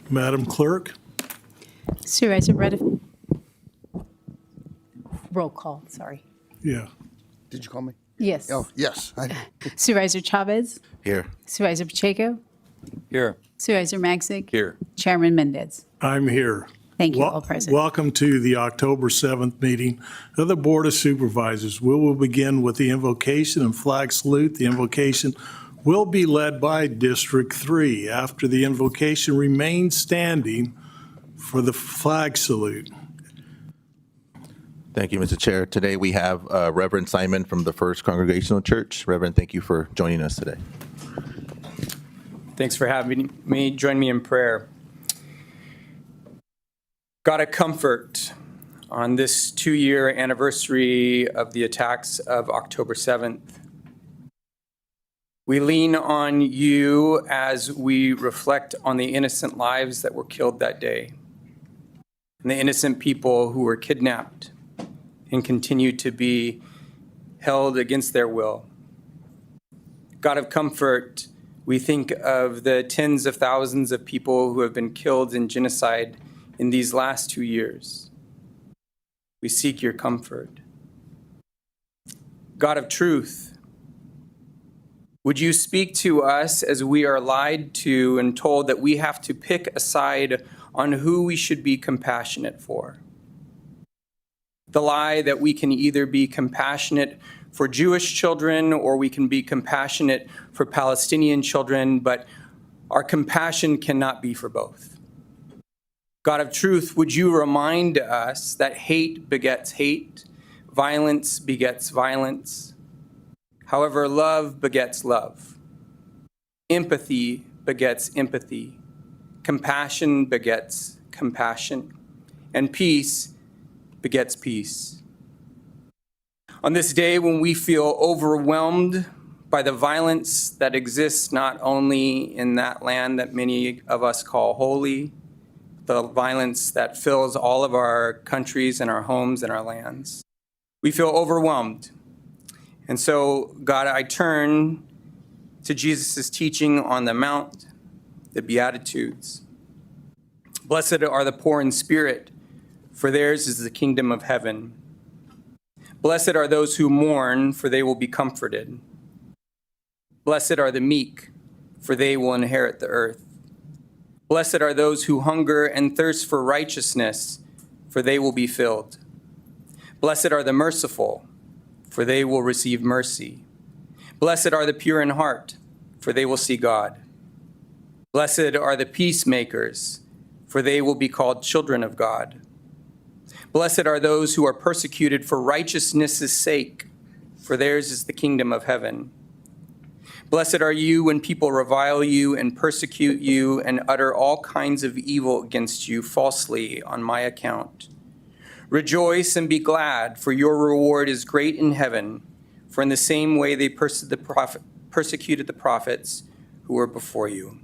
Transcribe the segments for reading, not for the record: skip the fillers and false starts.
Madam Clerk? Supervisor Reddiff. Roll call, sorry. Yeah. Did you call me? Yes. Oh, yes. Supervisor Chavez. Here. Supervisor Pacheco. Here. Supervisor Magsic. Here. Chairman Mendez. I'm here. Thank you, all present. Welcome to the October 7th meeting of the Board of Supervisors. We will begin with the invocation and flag salute. The invocation will be led by District 3. After the invocation, remain standing for the flag salute. Thank you, Mr. Chair. Today we have Reverend Simon from the First Congregational Church. Reverend, thank you for joining us today. Thanks for having me. Join me in prayer. God of comfort, on this 2-year anniversary of the attacks of October 7th, we lean on you as we reflect on the innocent lives that were killed that day and the innocent people who were kidnapped and continue to be held against their will. God of comfort, we think of the tens of thousands of people who have been killed in genocide in these last 2 years. We seek your comfort. God of truth, would you speak to us as we are lied to and told that we have to pick a side on who we should be compassionate for? The lie that we can either be compassionate for Jewish children or we can be compassionate for Palestinian children, but our compassion cannot be for both. God of truth, would you remind us that hate begets hate, violence begets violence. However, love begets love. Empathy begets empathy. Compassion begets compassion. And peace begets peace. On this day when we feel overwhelmed by the violence that exists not only in that land that many of us call holy, the violence that fills all of our countries and our homes and our lands, we feel overwhelmed. And so, God, I turn to Jesus' teaching on the Mount, the Beatitudes. Blessed are the poor in spirit, for theirs is the kingdom of heaven. Blessed are those who mourn, for they will be comforted. Blessed are the meek, for they will inherit the earth. Blessed are those who hunger and thirst for righteousness, for they will be filled. Blessed are the merciful, for they will receive mercy. Blessed are the pure in heart, for they will see God. Blessed are the peacemakers, for they will be called children of God. Blessed are those who are persecuted for righteousness' sake, for theirs is the kingdom of heaven. Blessed are you when people revile you and persecute you and utter all kinds of evil against you falsely on my account. Rejoice and be glad, for your reward is great in heaven, for in the same way they persecuted the prophets who were before you.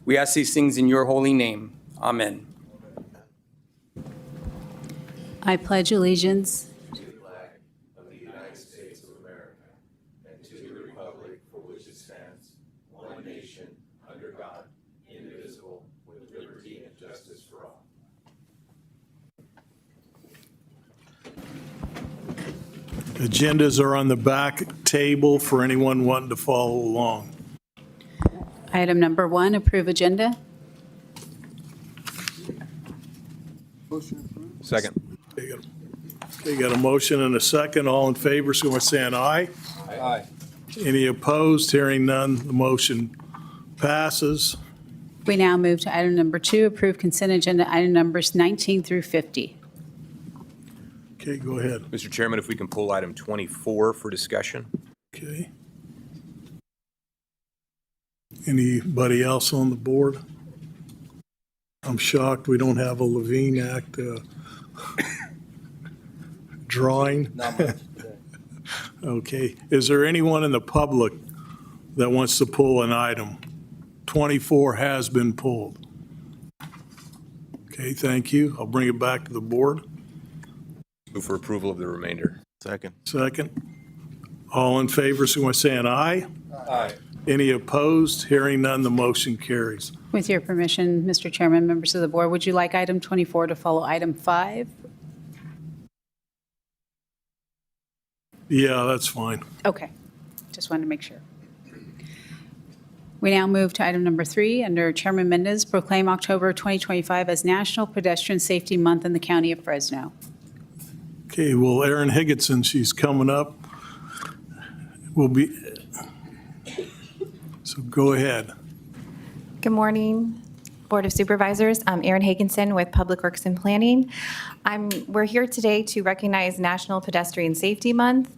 We ask these things in your holy name. Amen. I pledge allegiance To the flag of the United States of America and to the republic for which it stands, one nation, under God, indivisible, with liberty and justice for all. Agendas are on the back table for anyone wanting to follow along. Item number 1, approve agenda. Second. Okay, got a motion and a second. All in favor, so we're saying aye. Aye. Any opposed? Hearing none, the motion passes. We now move to item number 2, approve consent agenda item numbers 19 through 50. Okay, go ahead. Mr. Chairman, if we can pull item 24 for discussion. Okay. Anybody else on the board? I'm shocked we don't have a Levine Act drawing. Not much today. Okay. Is there anyone in the public that wants to pull an item? 24 has been pulled. Okay, thank you. I'll bring it back to the board. Move for approval of the remainder. Second. Second. All in favor, so we're saying aye. Aye. Any opposed? Hearing none, the motion carries. With your permission, Mr. Chairman, members of the board, would you like item 24 to follow item 5? Yeah, that's fine. Okay, just wanted to make sure. We now move to item number 3, under Chairman Mendez, proclaim October 2025 as National Pedestrian Safety Month in the County of Fresno. Okay, well, Erin Higginson, she's coming up. So go ahead. Good morning, Board of Supervisors. I'm Erin Higginson with Public Works and Planning. We're here today to recognize National Pedestrian Safety Month.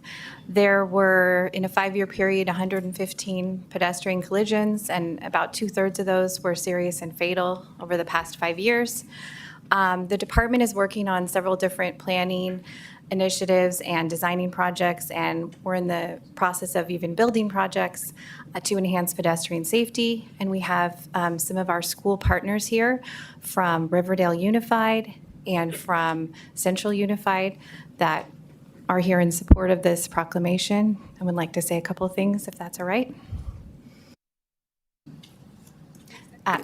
There were, in a 5-year period, 115 pedestrian collisions, and about 2/3 of those were serious and fatal over the past 5 years. The department is working on several different planning initiatives and designing projects, and we're in the process of even building projects to enhance pedestrian safety. And we have some of our school partners here from Riverdale Unified and from Central Unified that are here in support of this proclamation. I would like to say a couple of things, if that's all right.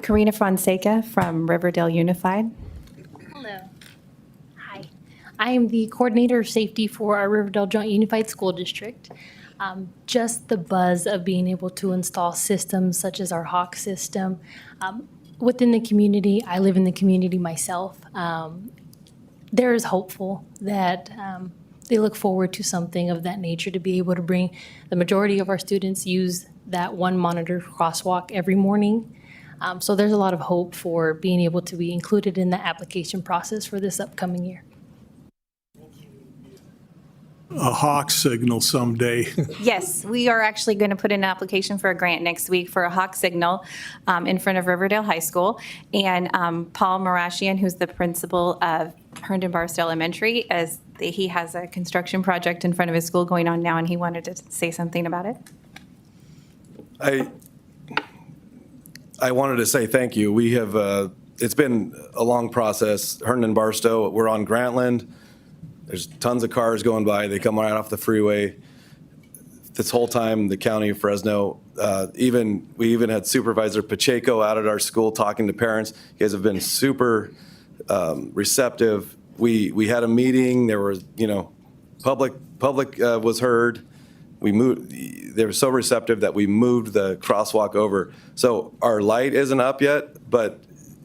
Karina Fonseca from Riverdale Unified. Hello. Hi. I am the coordinator of safety for our Riverdale Joint Unified School District. Just the buzz of being able to install systems such as our Hawk system within the community. I live in the community myself. There is hopeful that they look forward to something of that nature to be able to bring the majority of our students use that one monitor crosswalk every morning. So there's a lot of hope for being able to be included in the application process for this upcoming year. A Hawk signal someday. Yes, we are actually going to put in an application for a grant next week for a Hawk signal in front of Riverdale High School. And Paul Marashian, who's the principal of Herndon Barstow Elementary, he has a construction project in front of his school going on now, and he wanted to say something about it. I wanted to say thank you. We have, it's been a long process. Herndon Barstow, we're on Grantland. There's tons of cars going by. They come right off the freeway. This whole time, the county of Fresno, we even had Supervisor Pacheco out at our school talking to parents. You guys have been super receptive. We had a meeting. There was, public was heard. They were so receptive that we moved the crosswalk over. So our light isn't up yet, but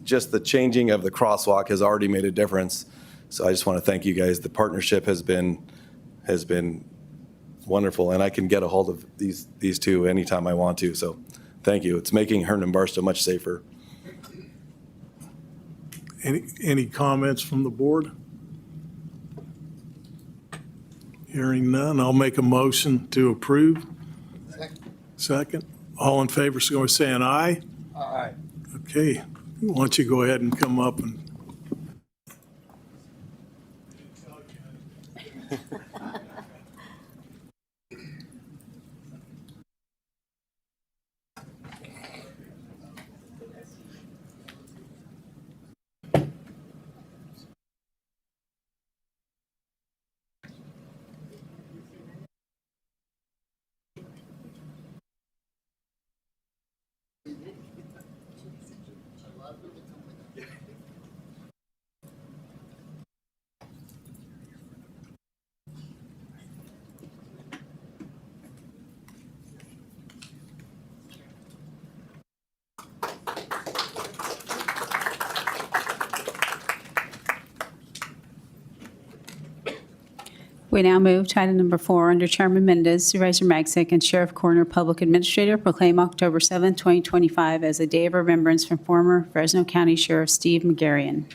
just the changing of the crosswalk has already made a difference. So I just want to thank you guys. The partnership has been wonderful, and I can get a hold of these two anytime I want to. So thank you. It's making Herndon Barstow much safer. Any comments from the board? Hearing none, I'll make a motion to approve. Second. All in favor, so saying aye? Aye. Okay, why don't you go ahead and come up and. We now move to item number 4, under Chairman Mendez, Supervisor Magsick, and Sheriff Coroner Public Administrator, proclaim October 7, 2025 as a day of remembrance from former Fresno County Sheriff Steve McGarrion.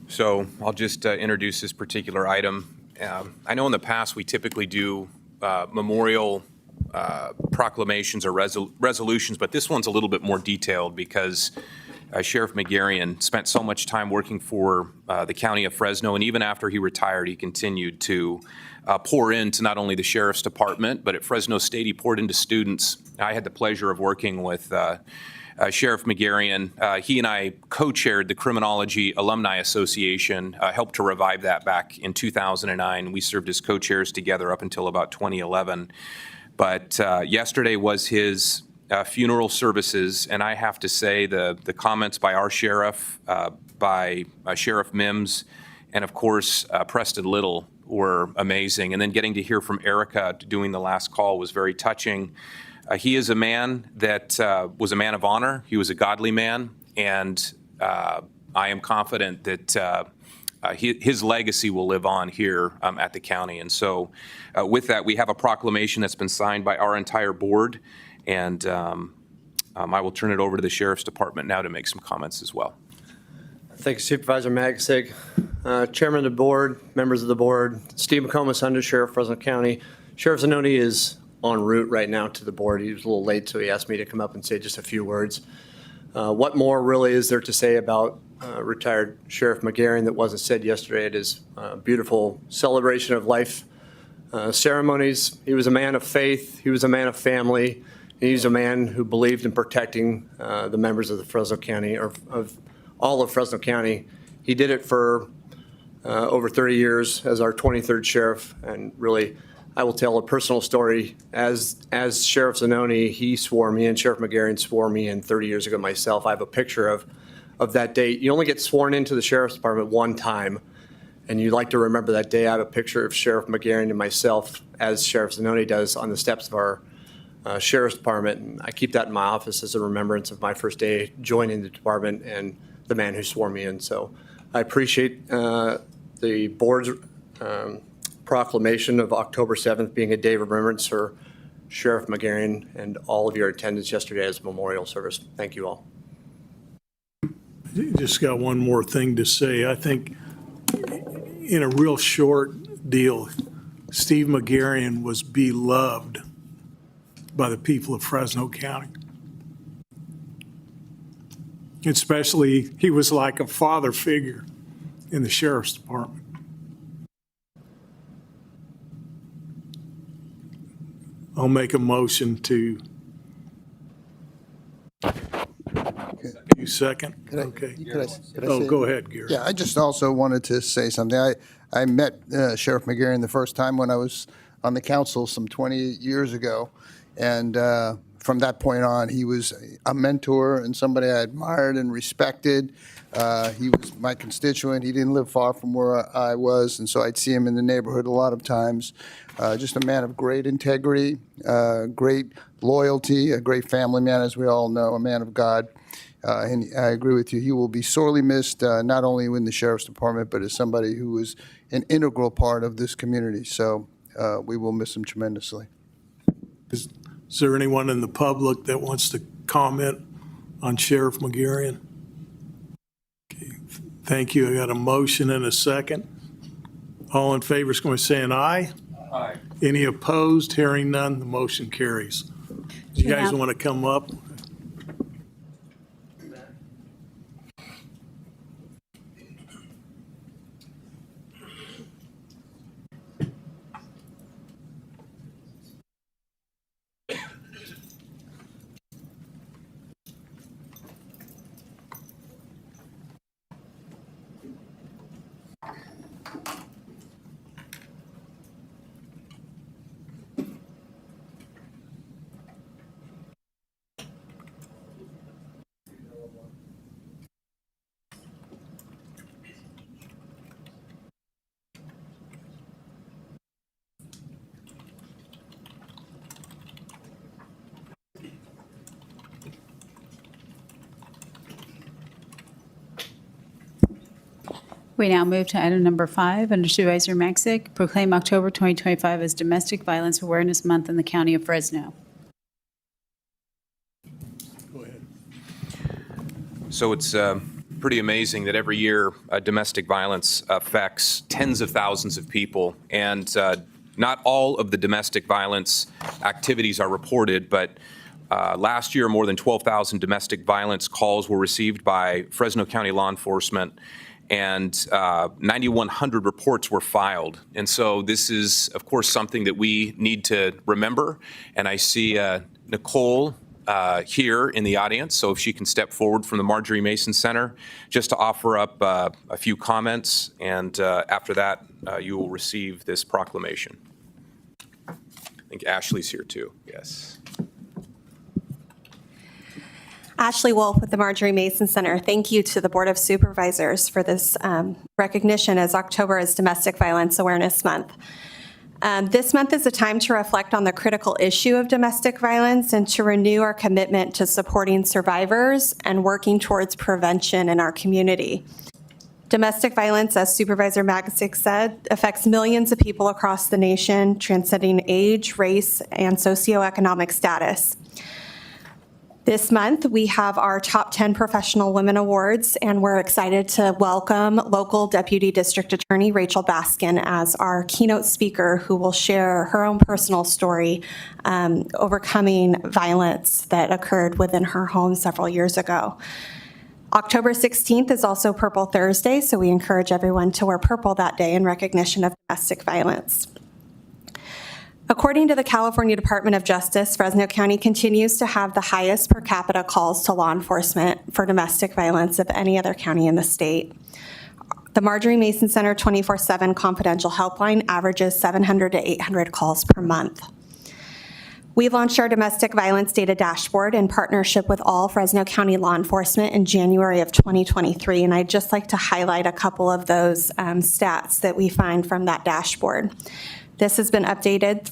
So I'll just introduce this particular item. I know in the past, we typically do memorial proclamations or resolutions, but this one's a little bit more detailed because Sheriff McGarrion spent so much time working for the county of Fresno, and even after he retired, he continued to pour into not only the sheriff's department, but at Fresno State, he poured into students. I had the pleasure of working with Sheriff McGarrion, he and I co-chaired the Criminology Alumni Association, helped to revive that back in 2009. We served as co-chairs together up until about 2011. But yesterday was his funeral services, and I have to say the comments by our sheriff, by Sheriff Mims, and of course Preston Little were amazing. And then getting to hear from Erica doing the last call was very touching. He is a man that was a man of honor. He was a godly man, and I am confident that his legacy will live on here at the county. And so with that, we have a proclamation that's been signed by our entire board, and I will turn it over to the Sheriff's Department now to make some comments as well. Thank you, Supervisor Magsig. Chairman of the board, members of the board, Steve McComas, Under Sheriff, Fresno County. Sheriff Zanoni is en route right now to the board. He was a little late, so he asked me to come up and say just a few words. What more really is there to say about retired Sheriff McGarrion that wasn't said yesterday at his beautiful celebration of life ceremonies? He was a man of faith. He was a man of family. He's a man who believed in protecting the members of the Fresno County, or of all of Fresno County. He did it for over 30 years as our 23rd sheriff, and really, I will tell a personal story. As Sheriff Zanoni, he swore me in, Sheriff McGarrion swore me in 30 years ago myself. I have a picture of that date. You only get sworn into the Sheriff's Department one time, and you like to remember that day. I have a picture of Sheriff McGarrion and myself, as Sheriff Zanoni does, on the steps of our Sheriff's Department. And I keep that in my office as a remembrance of my first day joining the department and the man who swore me in. So I appreciate the board's proclamation of October 7th being a day of remembrance for Sheriff McGarrion and all of your attendance yesterday as a memorial service. Thank you all. Just got one more thing to say. I think in a real short deal, Steve McGarrion was beloved by the people of Fresno County. Especially, he was like a father figure in the Sheriff's Department. I'll make a motion to. You second? Okay. Oh, go ahead, Gary. Yeah, I just also wanted to say something. I met Sheriff McGarrion the first time when I was on the council some 28 years ago. And from that point on, he was a mentor and somebody I admired and respected. He was my constituent. He didn't live far from where I was, and so I'd see him in the neighborhood a lot of times. Just a man of great integrity, great loyalty, a great family man, as we all know, a man of God. And I agree with you. He will be sorely missed, not only in the Sheriff's Department, but as somebody who was an integral part of this community. So we will miss him tremendously. Is there anyone in the public that wants to comment on Sheriff McGarrion? Okay, thank you. I got a motion and a second. All in favor is going to say an aye. Aye. Any opposed? Hearing none, the motion carries. You guys want to come up? We now move to item number 5 under Supervisor Maxick. Proclaim October 2025 as Domestic Violence Awareness Month in the County of Fresno. Go ahead. So it's pretty amazing that every year domestic violence affects tens of thousands of people, and not all of the domestic violence activities are reported, but last year more than 12,000 domestic violence calls were received by Fresno County law enforcement, and 9,100 reports were filed. And so this is, of course, something that we need to remember. And I see Nicole here in the audience, so if she can step forward from the Marjorie Mason Center just to offer up a few comments, and after that, you will receive this proclamation. I think Ashley's here too, yes. Ashley Wolf with the Marjorie Mason Center. Thank you to the Board of Supervisors for this recognition as October is Domestic Violence Awareness Month. This month is a time to reflect on the critical issue of domestic violence and to renew our commitment to supporting survivors and working towards prevention in our community. Domestic violence, as Supervisor Magsic said, affects millions of people across the nation, transcending age, race, and socioeconomic status. This month, we have our Top 10 Professional Women Awards, and we're excited to welcome local Deputy District Attorney Rachel Baskin as our keynote speaker, who will share her own personal story overcoming violence that occurred within her home several years ago. October 16th is also Purple Thursday, so we encourage everyone to wear purple that day in recognition of domestic violence. According to the California Department of Justice, Fresno County continues to have the highest per capita calls to law enforcement for domestic violence of any other county in the state. The Marjorie Mason Center 24/7 confidential helpline averages 700 to 800 calls per month. We launched our domestic violence data dashboard in partnership with all Fresno County law enforcement in January of 2023, and I'd just like to highlight a couple of those stats that we find from that dashboard. This has been updated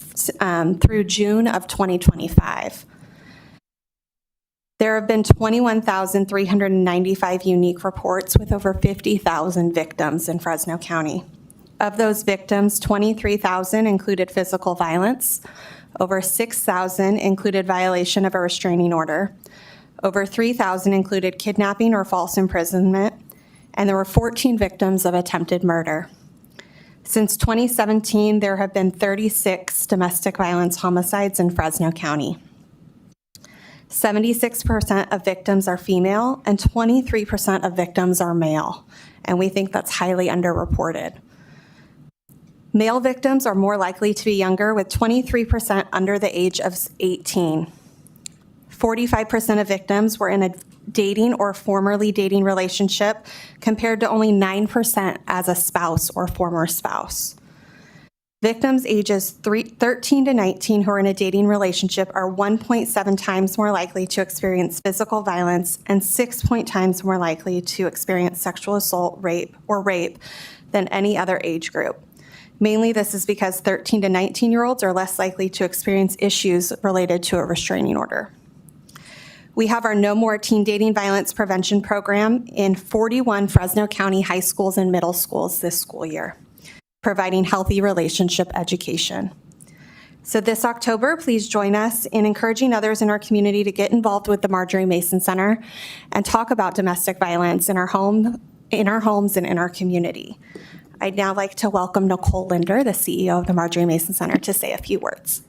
through June of 2025. There have been 21,395 unique reports with over 50,000 victims in Fresno County. Of those victims, 23,000 included physical violence, over 6,000 included violation of a restraining order, over 3,000 included kidnapping or false imprisonment, and there were 14 victims of attempted murder. Since 2017, there have been 36 domestic violence homicides in Fresno County. 76% of victims are female and 23% of victims are male, and we think that's highly underreported. Male victims are more likely to be younger, with 23% under the age of 18. 45% of victims were in a dating or formerly dating relationship, compared to only 9% as a spouse or former spouse. Victims ages 13 to 19 who are in a dating relationship are 1.7 times more likely to experience physical violence and 6 times more likely to experience sexual assault, rape than any other age group. Mainly, this is because 13 to 19-year-olds are less likely to experience issues related to a restraining order. We have our No More Teen Dating Violence Prevention Program in 41 Fresno County high schools and middle schools this school year, providing healthy relationship education. So this October, please join us in encouraging others in our community to get involved with the Marjorie Mason Center and talk about domestic violence in our homes and in our community. I'd now like to welcome Nicole Linder, the CEO of the Marjorie Mason Center, to say a few words.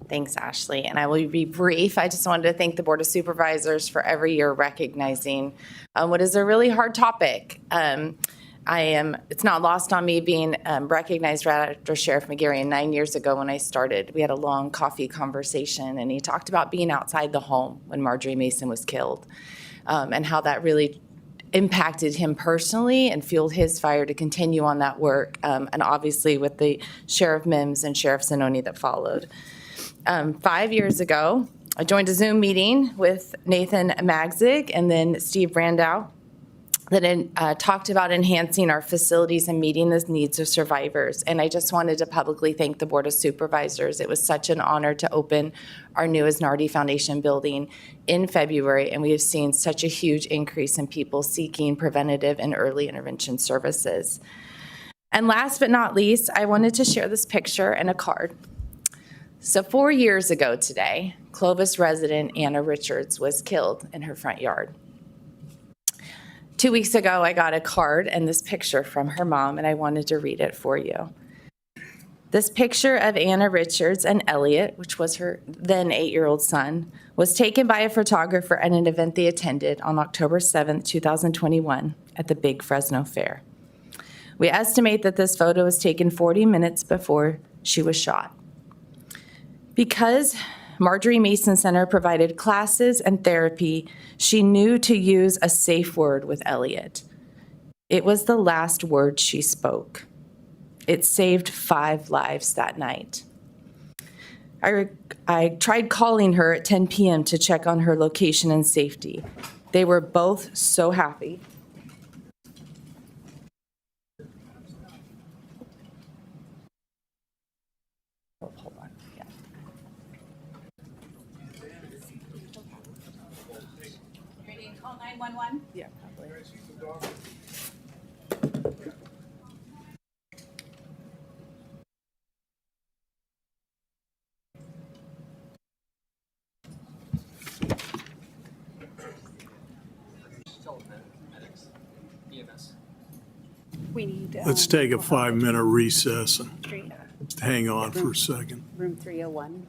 Thanks, Ashley, and I will be brief. I just wanted to thank the Board of Supervisors for every year recognizing what is a really hard topic. It's not lost on me being recognized right after Sheriff McGarry 9 years ago when I started. We had a long coffee conversation, and he talked about being outside the home when Marjorie Mason was killed, and how that really impacted him personally and fueled his fire to continue on that work, and obviously with the Sheriff Mims and Sheriff Zanoni that followed. 5 years ago, I joined a Zoom meeting with Nathan Magzig and then Steve Brandow that talked about enhancing our facilities and meeting the needs of survivors. And I just wanted to publicly thank the Board of Supervisors. It was such an honor to open our new Isnardi Foundation building in February, and we have seen such a huge increase in people seeking preventative and early intervention services. And last but not least, I wanted to share this picture and a card. So 4 years ago today, Clovis resident Anna Richards was killed in her front yard. 2 weeks ago, I got a card and this picture from her mom, and I wanted to read it for you. This picture of Anna Richards and Elliot, which was her then 8-year-old son, was taken by a photographer at an event they attended on October 7th, 2021 at the Big Fresno Fair. We estimate that this photo was taken 40 minutes before she was shot. Because Marjorie Mason Center provided classes and therapy. She knew to use a safe word with Elliot. It was the last word she spoke. It saved 5 lives that night. I tried calling her at 10 p.m. to check on her location and safety. They were both so happy. Oh, hold on. Yeah. Ready to call 911? Yeah, probably. We need. Let's take a 5-minute recess and Street, hang on for a second. room 301.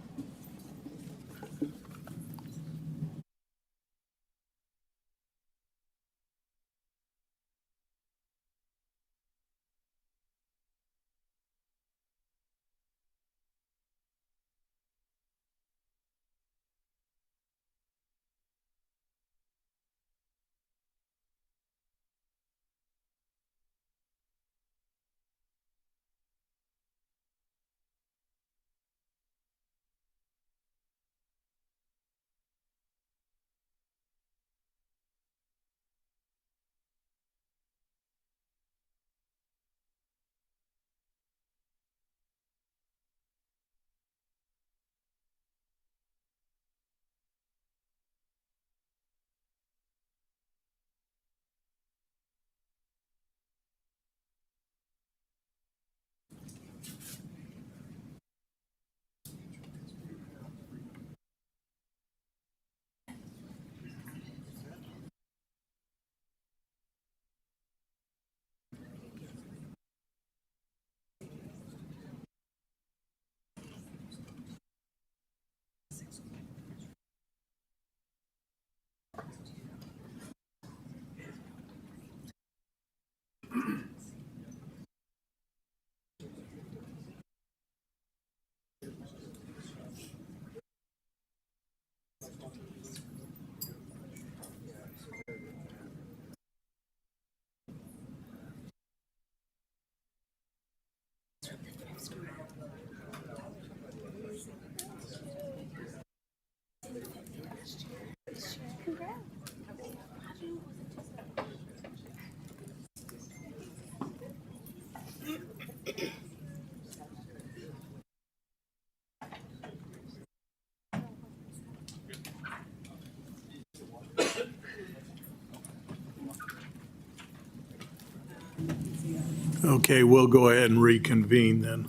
Okay, we'll go ahead and reconvene then.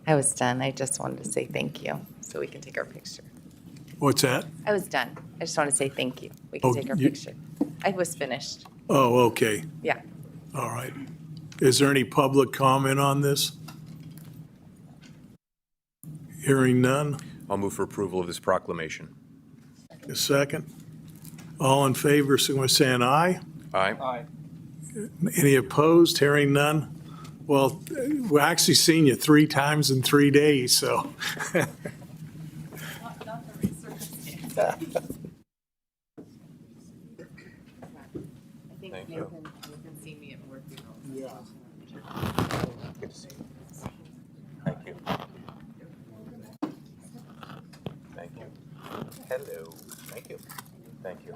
I was done. I just wanted to say thank you so we can take our picture. What's that? I was done. I just want to say thank you. We can Oh, take our you- picture. I was finished. Oh, okay. Yeah. All right. Is there any public comment on this? Hearing none. I'll move for approval of this proclamation. A second. All in favor, signify by saying aye. Aye. Any opposed? Hearing none. Well, we've actually seen you 3 times in 3 days, so. Thank you. You can see me at work. Good to see you. Thank you. Thank you. Hello. Thank you. Thank you.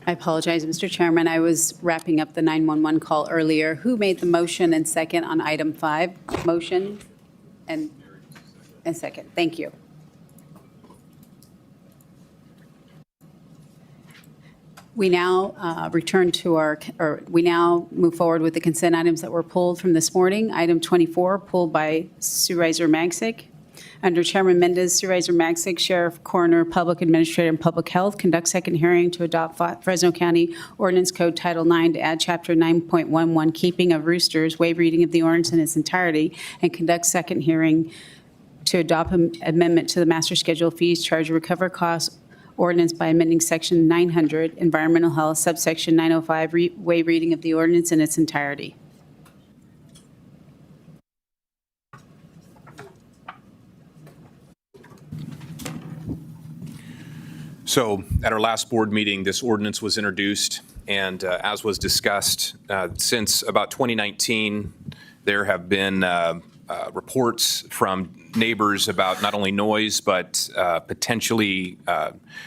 I apologize, Mr. Chairman. I was wrapping up the 911 call earlier. Who made the motion and second on item 5? Motion and second. Thank you. We now we now move forward with the consent items that were pulled from this morning. Item 24, pulled by Supervisor Magsick. Under Chairman Mendez, Supervisor Magsick, Sheriff, Coroner, Public Administrator, and Public Health conduct second hearing to adopt Fresno County Ordinance Code Title IX to add Chapter 9.11, Keeping of Roosters, waive reading of the ordinance in its entirety, and conduct second hearing to adopt an amendment to the Master Schedule Fees, Charge, and Recover Costs Ordinance by amending Section 900, Environmental Health, subsection 905, waive reading of the ordinance in its entirety. So at our last board meeting, this ordinance was introduced, and as was discussed, since about 2019, there have been reports from neighbors about not only noise, but potentially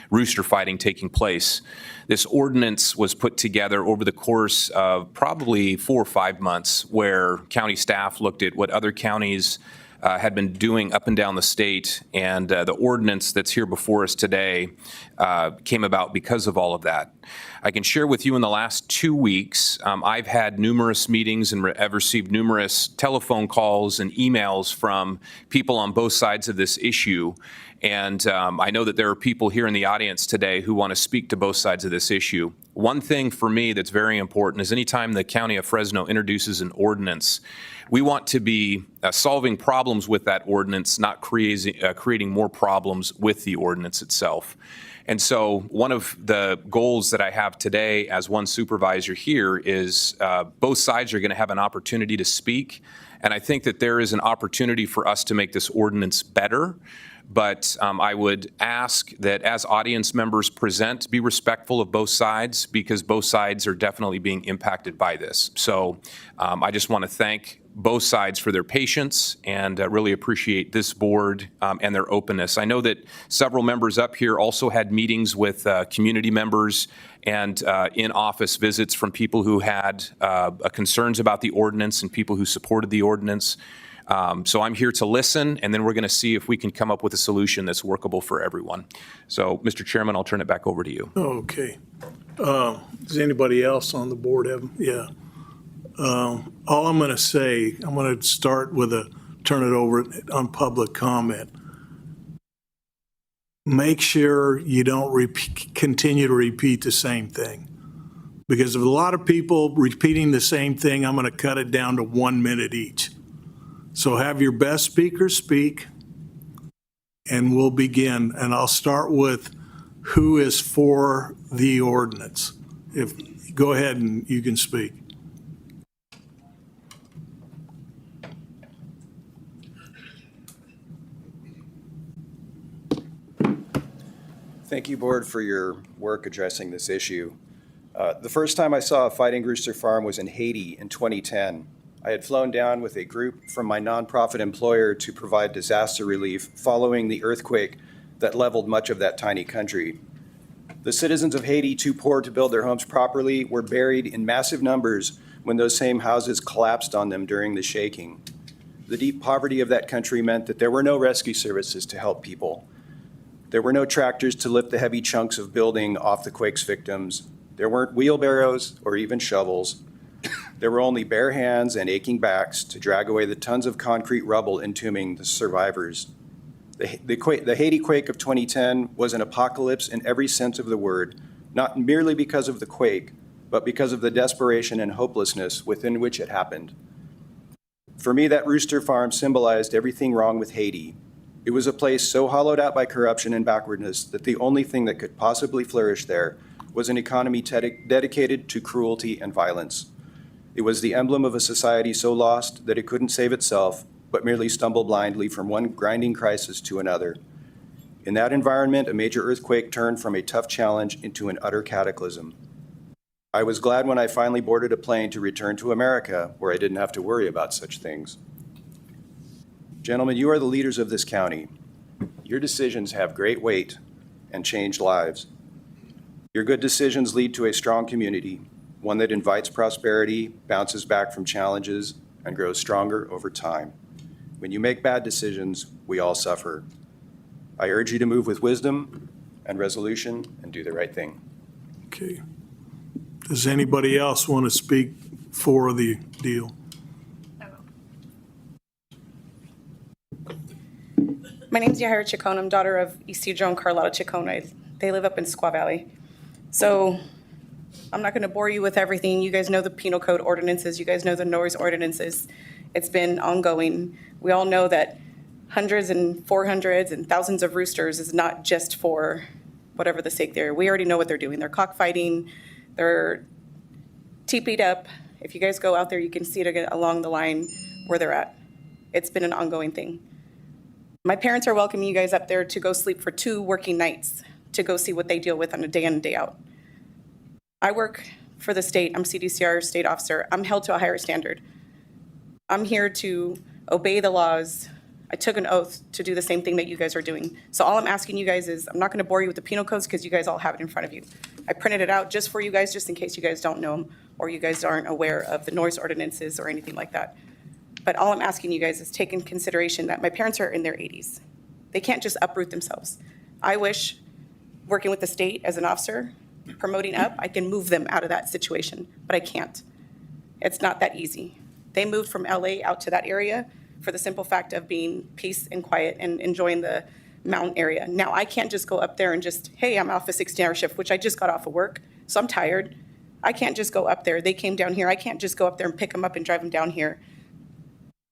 rooster fighting taking place. This ordinance was put together over the course of probably 4 or 5 months, where county staff looked at what other counties had been doing up and down the state, and the ordinance that's here before us today came about because of all of that. I can share with you in the last 2 weeks, I've had numerous meetings and I've received numerous telephone calls and emails from people on both sides of this issue. And I know that there are people here in the audience today who want to speak to both sides of this issue. One thing for me that's very important is anytime the County of Fresno introduces an ordinance, we want to be solving problems with that ordinance, not creating more problems with the ordinance itself. And so one of the goals that I have today as one supervisor here is both sides are going to have an opportunity to speak. And I think that there is an opportunity for us to make this ordinance better. But I would ask that as audience members present, be respectful of both sides, because both sides are definitely being impacted by this. So I just want to thank both sides for their patience and really appreciate this board and their openness. I know that several members up here also had meetings with community members and in-office visits from people who had concerns about the ordinance and people who supported the ordinance. So I'm here to listen, and then we're going to see if we can come up with a solution that's workable for everyone. So, Mr. Chairman, I'll turn it back over to you. Okay. Does anybody else on the board have? Yeah. All I'm going to say, I'm going to start with turn it over on public comment. Make sure you don't continue to repeat the same thing. Because of a lot of people repeating the same thing, I'm going to cut it down to 1 minute each. So have your best speaker speak, and we'll begin. And I'll start with who is for the ordinance. Go ahead and you can speak. Thank you, Board, for your work addressing this issue. The first time I saw a fighting rooster farm was in Haiti in 2010. I had flown down with a group from my nonprofit employer to provide disaster relief following the earthquake that leveled much of that tiny country. The citizens of Haiti, too poor to build their homes properly, were buried in massive numbers when those same houses collapsed on them during the shaking. The deep poverty of that country meant that there were no rescue services to help people. There were no tractors to lift the heavy chunks of building off the quake's victims. There weren't wheelbarrows or even shovels. There were only bare hands and aching backs to drag away the tons of concrete rubble entombing the survivors. The Haiti quake of 2010 was an apocalypse in every sense of the word, not merely because of the quake, but because of the desperation and hopelessness within which it happened. For me, that rooster farm symbolized everything wrong with Haiti. It was a place so hollowed out by corruption and backwardness that the only thing that could possibly flourish there was an economy dedicated to cruelty and violence. It was the emblem of a society so lost that it couldn't save itself, but merely stumble blindly from one grinding crisis to another. In that environment, a major earthquake turned from a tough challenge into an utter cataclysm. I was glad when I finally boarded a plane to return to America, where I didn't have to worry about such things. Gentlemen, you are the leaders of this county. Your decisions have great weight and change lives. Your good decisions lead to a strong community, one that invites prosperity, bounces back from challenges, and grows stronger over time. When you make bad decisions, we all suffer. I urge you to move with wisdom and resolution and do the right thing. Okay. Does anybody else want to speak for the deal? My name's Yahira Chacon. I'm daughter of Isidro and Carlotta Chacon. They live up in Squaw Valley. So I'm not going to bore you with everything. You guys know the penal code ordinances. You guys know the noise ordinances. It's been ongoing. We all know that hundreds and 400s and thousands of roosters is not just for whatever the sake there. We already know what they're doing. They're cockfighting. They're teepeed up. If you guys go out there, you can see it along the line where they're at. It's been an ongoing thing. My parents are welcoming you guys up there to go sleep for 2 working nights to go see what they deal with on a day in and day out. I work for the state. I'm CDCR state officer. I'm held to a higher standard. I'm here to obey the laws. I took an oath to do the same thing that you guys are doing. So all I'm asking you guys is, I'm not going to bore you with the penal codes because you guys all have it in front of you. I printed it out just for you guys, just in case you guys don't know them or you guys aren't aware of the noise ordinances or anything like that. But all I'm asking you guys is take in consideration that my parents are in their 80s. They can't just uproot themselves. I wish, working with the state as an officer, promoting up, I can move them out of that situation, but I can't. It's not that easy. They moved from LA out to that area for the simple fact of being peace and quiet and enjoying the mountain area. Now, I can't just go up there and just, hey, I'm off a 16-hour shift, which I just got off of work, so I'm tired. I can't just go up there. They came down here. I can't just go up there and pick them up and drive them down here.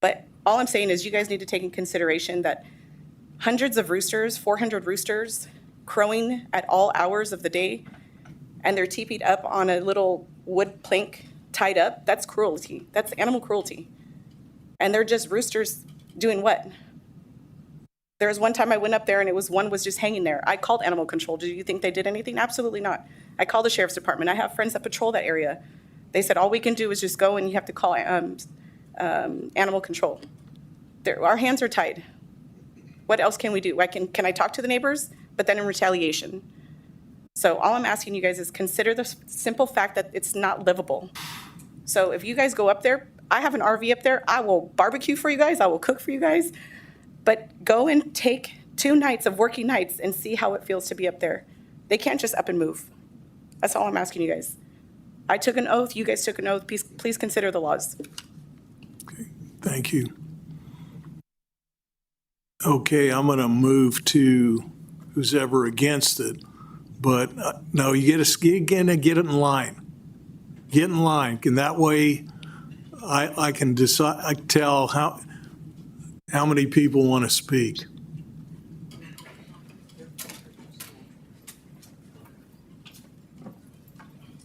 But all I'm saying is you guys need to take in consideration that hundreds of roosters, 400 roosters, crowing at all hours of the day, and they're teepeed up on a little wood plank tied up, that's cruelty. That's animal cruelty. And they're just roosters doing what? There was one time I went up there and one was just hanging there. I called animal control. Do you think they did anything? Absolutely not. I called the sheriff's department. I have friends that patrol that area. They said all we can do is just go and you have to call animal control. Our hands are tied. What else can we do? Can I talk to the neighbors? But then in retaliation. So all I'm asking you guys is consider the simple fact that it's not livable. So if you guys go up there, I have an RV up there. I will barbecue for you guys. I will cook for you guys. But go and take 2 nights of working nights and see how it feels to be up there. They can't just up and move. That's all I'm asking you guys. I took an oath. You guys took an oath. Please consider the laws. Thank you. Okay, I'm going to move to who's ever against it. But no, you get in line. Get in line, and that way I can decide. I tell how many people want to speak.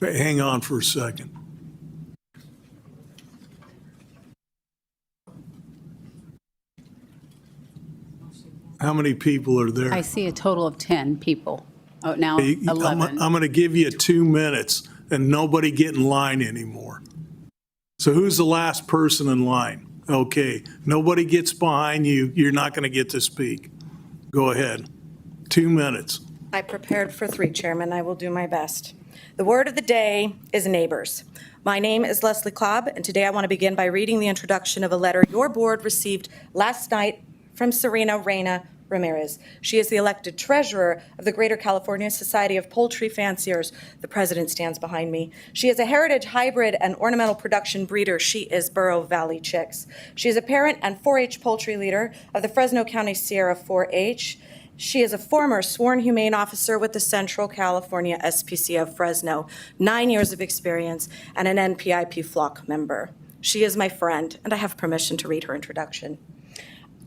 Hang on for a second. How many people are there? I see a total of 10 people. Oh, now I'm 11. going to give you 2 minutes, and nobody get in line anymore. So who's the last person in line? Okay, nobody gets behind you. You're not going to get to speak. Go ahead. 2 minutes. I prepared for 3, Chairman. I will do my best. The word of the day is neighbors. My name is Leslie Cobb, and today I want to begin by reading the introduction of a letter your board received last night from Serena Reyna Ramirez. She is the elected treasurer of the Greater California Society of Poultry Fanciers. The president stands behind me. She is a heritage hybrid and ornamental production breeder. She is Burro Valley Chicks. She is a parent and 4-H poultry leader of the Fresno County Sierra 4-H. She is a former sworn humane officer with the Central California SPCA of Fresno, 9 years of experience, and an NPIP flock member. She is my friend, and I have permission to read her introduction.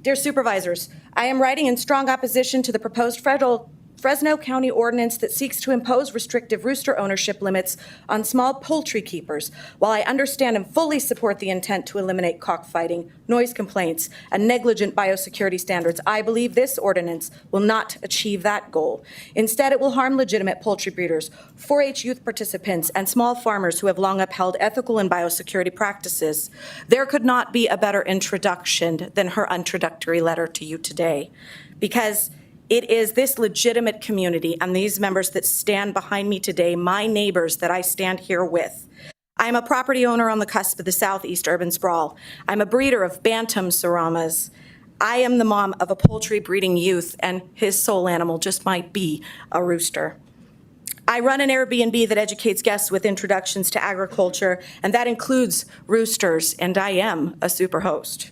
Dear Supervisors, I am writing in strong opposition to the proposed Fresno County ordinance that seeks to impose restrictive rooster ownership limits on small poultry keepers. While I understand and fully support the intent to eliminate cockfighting, noise complaints, and negligent biosecurity standards, I believe this ordinance will not achieve that goal. Instead, it will harm legitimate poultry breeders, 4-H youth participants, and small farmers who have long upheld ethical and biosecurity practices. There could not be a better introduction than her introductory letter to you today, because it is this legitimate community and these members that stand behind me today, my neighbors that I stand here with. I am a property owner on the cusp of the southeast urban sprawl. I'm a breeder of bantam saramas. I am the mom of a poultry breeding youth, and his sole animal just might be a rooster. I run an Airbnb that educates guests with introductions to agriculture, and that includes roosters, and I am a superhost.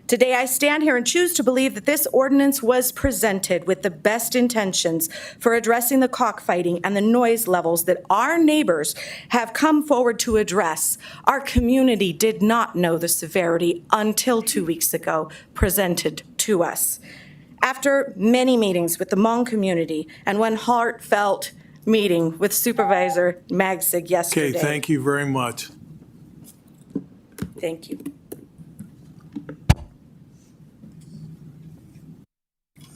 Today, I stand here and choose to believe that this ordinance was presented with the best intentions for addressing the cockfighting and the noise levels that our neighbors have come forward to address. Our community did not know the severity until 2 weeks ago, presented to us. After many meetings with the Hmong community and one heartfelt meeting with Supervisor Magsig yesterday. Okay, thank you very much. Thank you.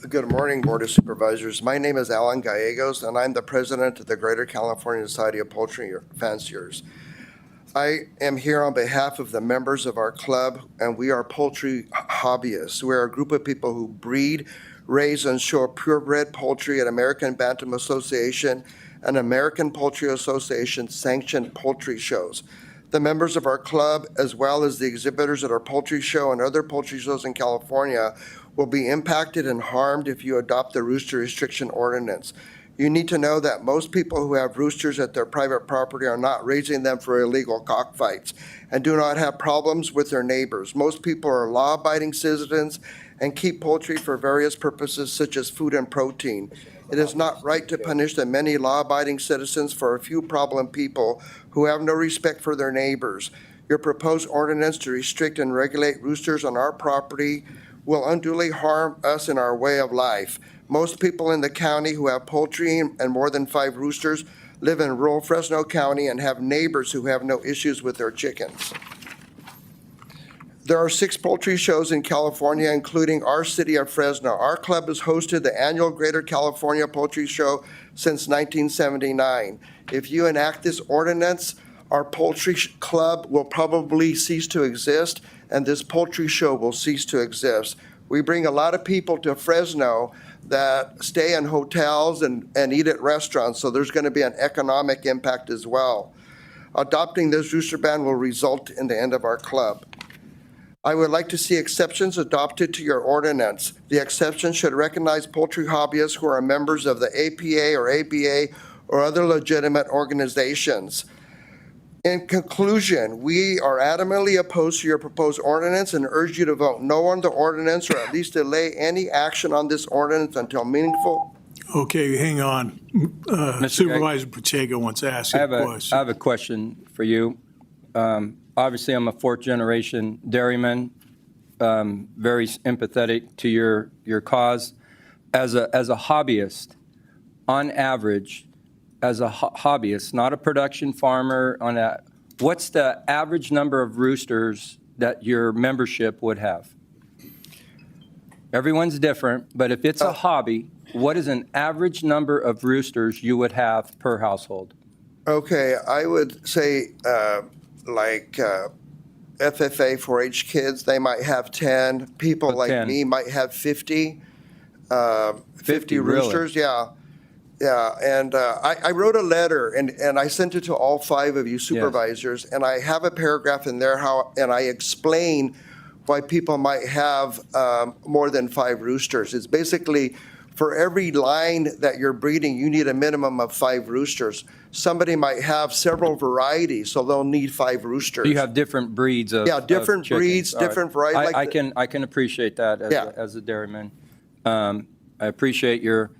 Good morning, Board of Supervisors. My name is Alan Gallegos, and I'm the president of the Greater California Society of Poultry Fanciers. I am here on behalf of the members of our club, and we are poultry hobbyists. We're a group of people who breed, raise, and show purebred poultry at American Bantam Association and American Poultry Association sanctioned poultry shows. The members of our club, as well as the exhibitors at our poultry show and other poultry shows in California, will be impacted and harmed if you adopt the rooster restriction ordinance. You need to know that most people who have roosters at their private property are not raising them for illegal cockfights and do not have problems with their neighbors. Most people are law-abiding citizens and keep poultry for various purposes such as food and protein. It is not right to punish the many law-abiding citizens for a few problem people who have no respect for their neighbors. Your proposed ordinance to restrict and regulate roosters on our property will unduly harm us in our way of life. Most people in the county who have poultry and more than 5 roosters live in rural Fresno County and have neighbors who have no issues with their chickens. There are 6 poultry shows in California, including our city of Fresno. Our club has hosted the annual Greater California Poultry Show since 1979. If you enact this ordinance, our poultry club will probably cease to exist, and this poultry show will cease to exist. We bring a lot of people to Fresno that stay in hotels and eat at restaurants, so there's going to be an economic impact as well. Adopting this rooster ban will result in the end of our club. I would like to see exceptions adopted to your ordinance. The exception should recognize poultry hobbyists who are members of the APA or ABA or other legitimate organizations. In conclusion, we are adamantly opposed to your proposed ordinance and urge you to vote no on the ordinance or at least delay any action on this ordinance until meaningful. Okay, hang on. Supervisor Pacheco wants to ask you a question. I have a question for you. Obviously, I'm a 4th-generation dairyman, very empathetic to your cause. As a hobbyist, on average, as a hobbyist, not a production farmer, what's the average number of roosters that your membership would have? Everyone's different, but if it's a hobby, what is an average number of roosters you would have per household? Okay, I would say FFA 4-H kids, they might have 10. People like 10. me might have 50. 50 roosters, really? yeah. Yeah, and I wrote a letter, and I sent it to all 5 of you supervisors, and I have a paragraph in there and I explain why people might have more than 5 roosters. It's basically for every line that you're breeding, you need a minimum of 5 roosters. Somebody might have several varieties, so they'll need 5 roosters. You have different breeds of different chickens. breeds, All right. different varieties. I can appreciate that as a dairyman. I appreciate your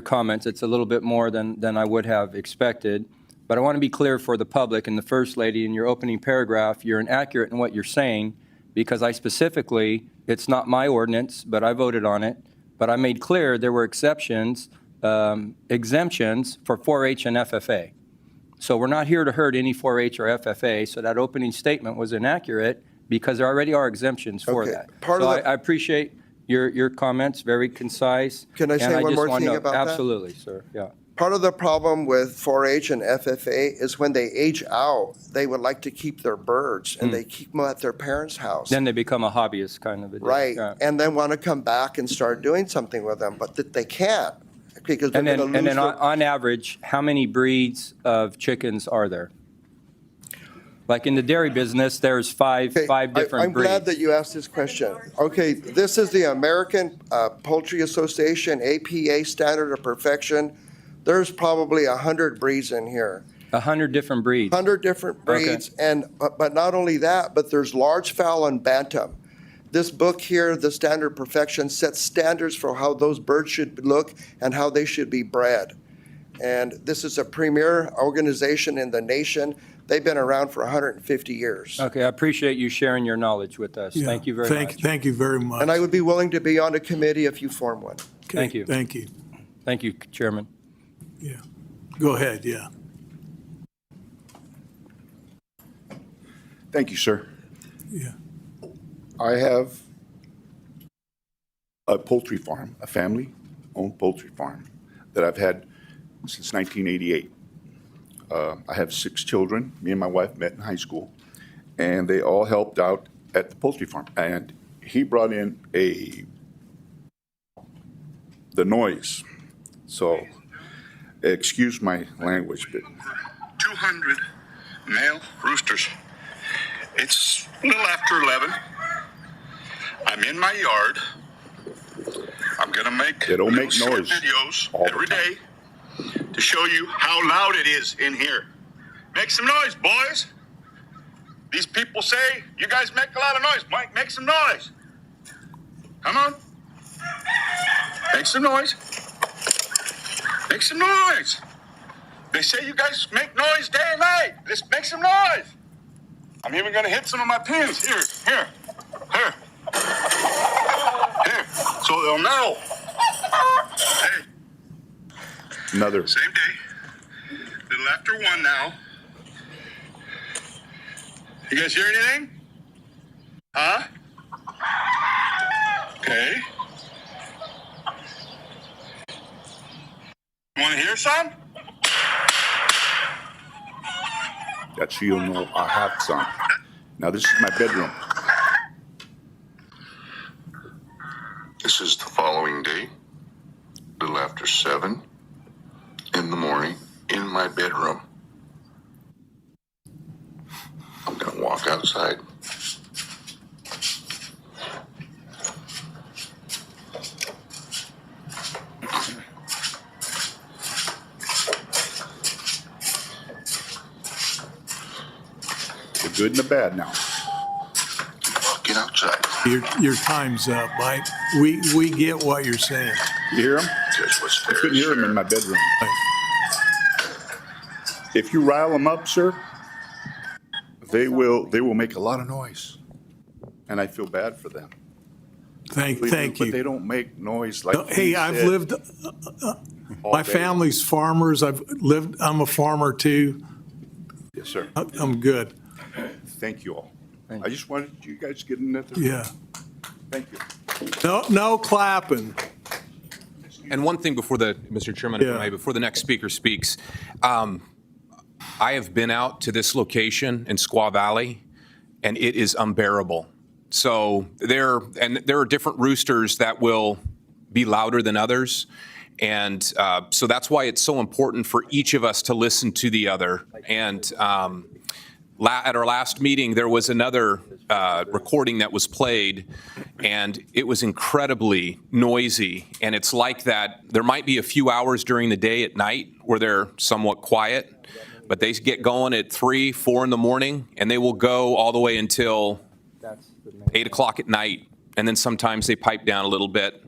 comments. It's a little bit more than I would have expected. But I want to be clear for the public and the First Lady, in your opening paragraph, you're inaccurate in what you're saying, because I specifically, it's not my ordinance, but I voted on it. But I made clear there were exemptions for 4-H and FFA. So we're not here to hurt any 4-H or FFA, so that opening statement was inaccurate because there already are exemptions for that. I appreciate your comments, very concise. Can I say one more thing about that? Absolutely, sir, yeah. Part of the problem with 4-H and FFA is when they age out, they would like to keep their birds, and they keep them at their parents' house. Then they become a hobbyist kind of a deal. Right, Yeah. and then want to come back and start doing something with them, but they can't, because they're going to lose And then their... on average, how many breeds of chickens are there? Like in the dairy business, there's five different breeds. I'm glad that you asked this question. Okay, this is the American Poultry Association, APA Standard of Perfection. there's probably 100 breeds in here. 100 different breeds. 100 different breeds, and but not only that, but there's large fowl and bantam. This book here, The Standard Perfection, sets standards for how those birds should look and how they should be bred. And this is a premier organization in the nation. They've been around for 150 years. Okay, I appreciate you sharing your knowledge with us. Yeah. Thank you very much. Thank you very much. And I would be willing to be on a committee if you form one. Okay, Thank you. Thank you. Thank you, Chairman. Yeah. Go ahead, yeah. Thank you, sir. Yeah. I have a poultry farm, a family-owned poultry farm that I've had since 1988. I have 6 children. Me and my wife met in high school, and they all helped out at the poultry farm. And he brought in the noise. So, excuse my language, but 200 male roosters. It's a little after 11. I'm in my yard. I'm going to make they don't make short noise videos all the every time. day to show you how loud it is in here. Make some noise, boys. These people say you guys make a lot of noise. Mike, make some noise. Come on. Make some noise. Make some noise. They say you guys make noise day and night. Let's make some noise. I'm even going to hit some of my pins. Here. Here. So they'll know. Hey. another. Same day. Little after 1 now. You guys hear anything? Huh? Okay. You want to hear some? That's so you'll know I have some. Now this is my bedroom. This is the following day, a little after 7 in the morning, in my bedroom. I'm going to walk outside. The good and the bad now. Walking outside. Your time's up, Mike. We get what you're saying. You hear them? Just what's I there. couldn't hear them in my bedroom. If you rile them up, sir, they will make a lot of noise. And I feel bad for them. Thank But you. they don't make noise like Hey, he I've said lived, all my day. family's farmers. I'm a farmer too. Yes, sir. I'm good. Thank you all. I just wanted you guys to get another. Yeah. Thank you. No clapping. And one thing before Mr. Chairman, if I Yeah. may, before the next speaker speaks, I have been out to this location in Squaw Valley, and it is unbearable. So there are different roosters that will be louder than others. And so that's why it's so important for each of us to listen to the other. And at our last meeting, there was another recording that was played, and it was incredibly noisy. And it's like that. There might be a few hours during the day at night where they're somewhat quiet, but they get going at 3, 4 in the morning, and they will go all the way until 8 o'clock at night. And then sometimes they pipe down a little bit.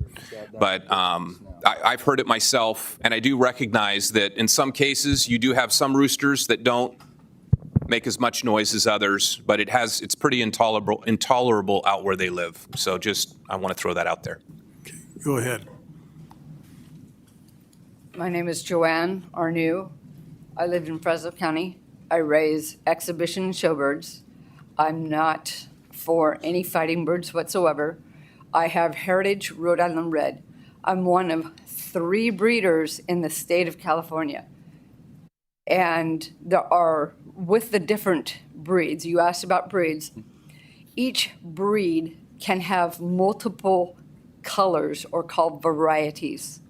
But I've heard it myself, and I do recognize that in some cases, you do have some roosters that don't make as much noise as others, but it's pretty intolerable out where they live. So I want to throw that out there. Go ahead. My name is Joanne Arnew. I live in Fresno County. I raise exhibition showbirds. I'm not for any fighting birds whatsoever. I have Heritage Rhode Island Red. I'm one of 3 breeders in the state of California. And there are, with the different breeds, you asked about breeds, each breed can have multiple colors or called varieties.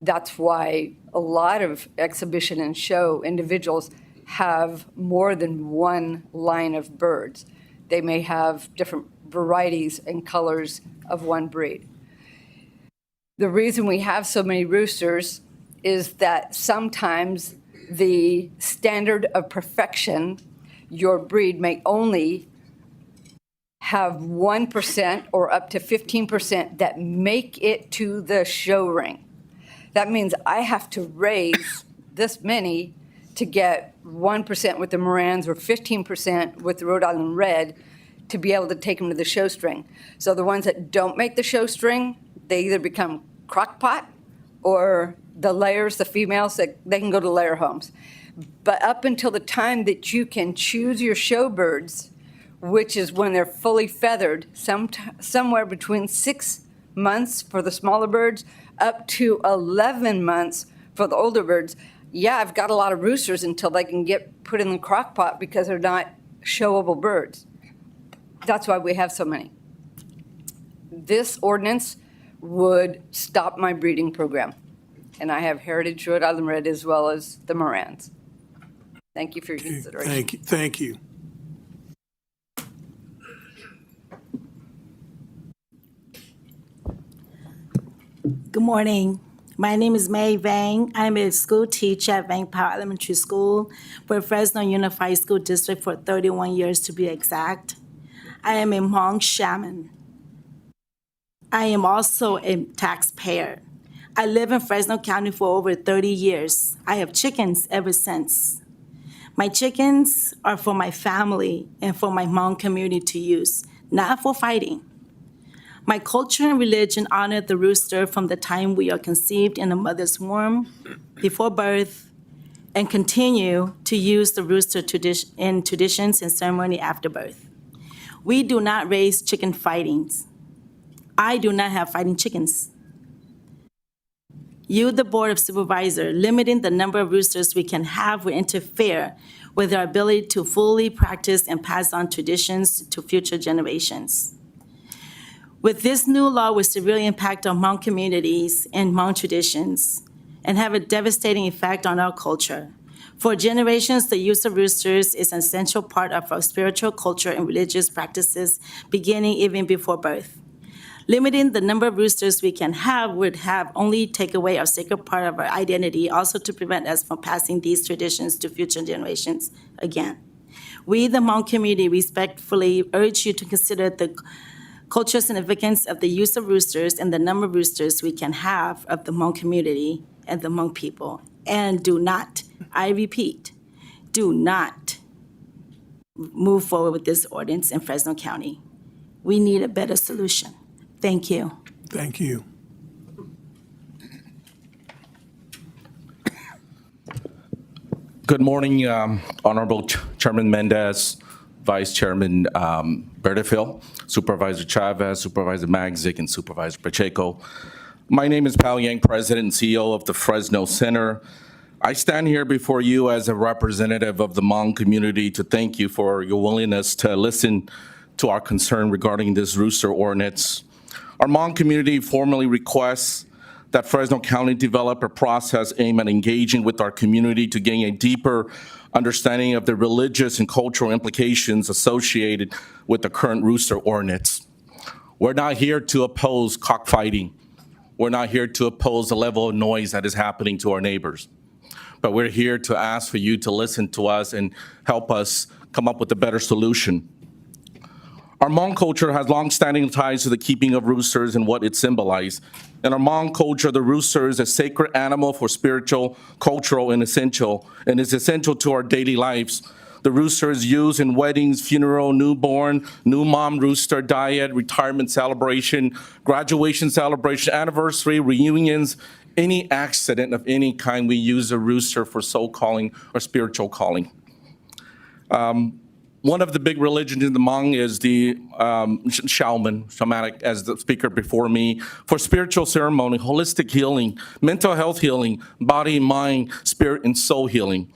That's why a lot of exhibition and show individuals have more than one line of birds. They may have different varieties and colors of one breed. The reason we have so many roosters is that sometimes the standard of perfection, your breed may only have 1% or up to 15% that make it to the show ring. That means I have to raise this many to get 1% with the Morans or 15% with the Rhode Island Red to be able to take them to the show string. So the ones that don't make the show string, they either become crockpot or the layers, the females, that they can go to layer homes. But up until the time that you can choose your showbirds, which is when they're fully feathered, somewhere between 6 months for the smaller birds, up to 11 months for the older birds. Yeah, I've got a lot of roosters until they can get put in the crock pot because they're not showable birds. That's why we have so many. This ordinance would stop my breeding program. And I have Heritage Rhode Island Red as well as the Morans. Thank you for your consideration. Thank you. Thank you. Good morning. My name is May Vang. I'm a school teacher at Vang Power Elementary School for Fresno Unified School District for 31 years to be exact. I am a Hmong shaman. I am also a taxpayer. I live in Fresno County for over 30 years. I have chickens ever since. My chickens are for my family and for my Hmong community to use, not for fighting. My culture and religion honor the rooster from the time we are conceived in a mother's womb, before birth, and continue to use the rooster in traditions and ceremony after birth. We do not raise chicken fightings. I do not have fighting chickens. You, the Board of Supervisors, limiting the number of roosters we can have will interfere with our ability to fully practice and pass on traditions to future generations. With this new law will severely impact our Hmong communities and Hmong traditions and have a devastating effect on our culture. For generations, the use of roosters is an essential part of our spiritual culture and religious practices, beginning even before birth. Limiting the number of roosters we can have would have only take away our sacred part of our identity, also to prevent us from passing these traditions to future generations again. We, the Hmong community, respectfully urge you to consider the cultural significance of the use of roosters and the number of roosters we can have of the Hmong community and the Hmong people. And do not, I repeat, do not move forward with this ordinance in Fresno County. We need a better solution. Thank you. Thank you. Good morning, Honorable Chairman Mendez, Vice Chairman Bertefield, Supervisor Chavez, Supervisor Magzik, and Supervisor Pacheco. My name is Pao Yang, President and CEO of the Fresno Center. I stand here before you as a representative of the Hmong community to thank you for your willingness to listen to our concern regarding this rooster ordinance. Our Hmong community formally requests that Fresno County develop a process aimed at engaging with our community to gain a deeper understanding of the religious and cultural implications associated with the current rooster ordinance. We're not here to oppose cockfighting. We're not here to oppose the level of noise that is happening to our neighbors. But we're here to ask for you to listen to us and help us come up with a better solution. Our Hmong culture has long-standing ties to the keeping of roosters and what it symbolizes. In our Hmong culture, the rooster is a sacred animal for spiritual, cultural, and is essential to our daily lives. The rooster is used in weddings, funeral, newborn, new mom rooster diet, retirement celebration, graduation celebration, anniversary, reunions, any accident of any kind. We use a rooster for soul calling or spiritual calling. One of the big religions in the Hmong is the shamanic, as the speaker before me, for spiritual ceremony, holistic healing, mental health healing, body, mind, spirit, and soul healing.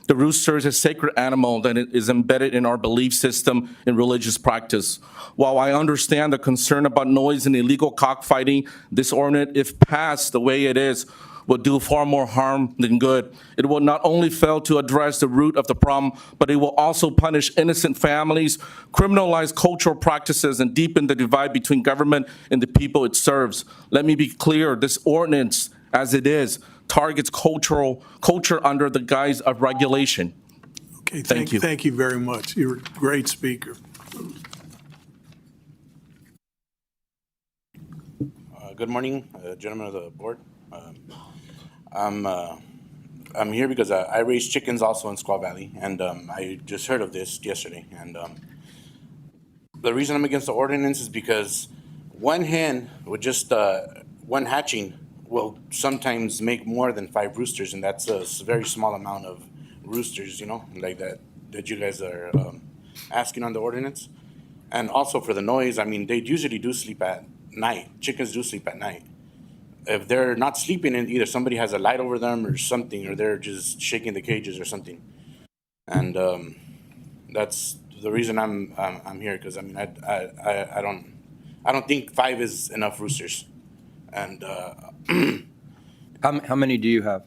The rooster is a sacred animal that is embedded in our belief system and religious practice. While I understand the concern about noise and illegal cockfighting, this ordinance, if passed the way it is, will do far more harm than good. It will not only fail to address the root of the problem, but it will also punish innocent families, criminalize cultural practices, and deepen the divide between government and the people it serves. Let me be clear, this ordinance, as it is, targets culture under the guise of regulation. Okay, Thank you. Thank you very much. You're a great speaker. Good morning, gentlemen of the board. I'm here because I raise chickens also in Squaw Valley, and I just heard of this yesterday. And the reason I'm against the ordinance is because one hen with just one hatching will sometimes make more than 5 roosters, and that's a very small amount of roosters, like that you guys are asking on the ordinance. And also for the noise, I mean, they usually do sleep at night. Chickens do sleep at night. If they're not sleeping, and either somebody has a light over them or something, or they're just shaking the cages or something. And that's the reason I'm here, because I mean I don't think 5 is enough roosters. And How many do you have?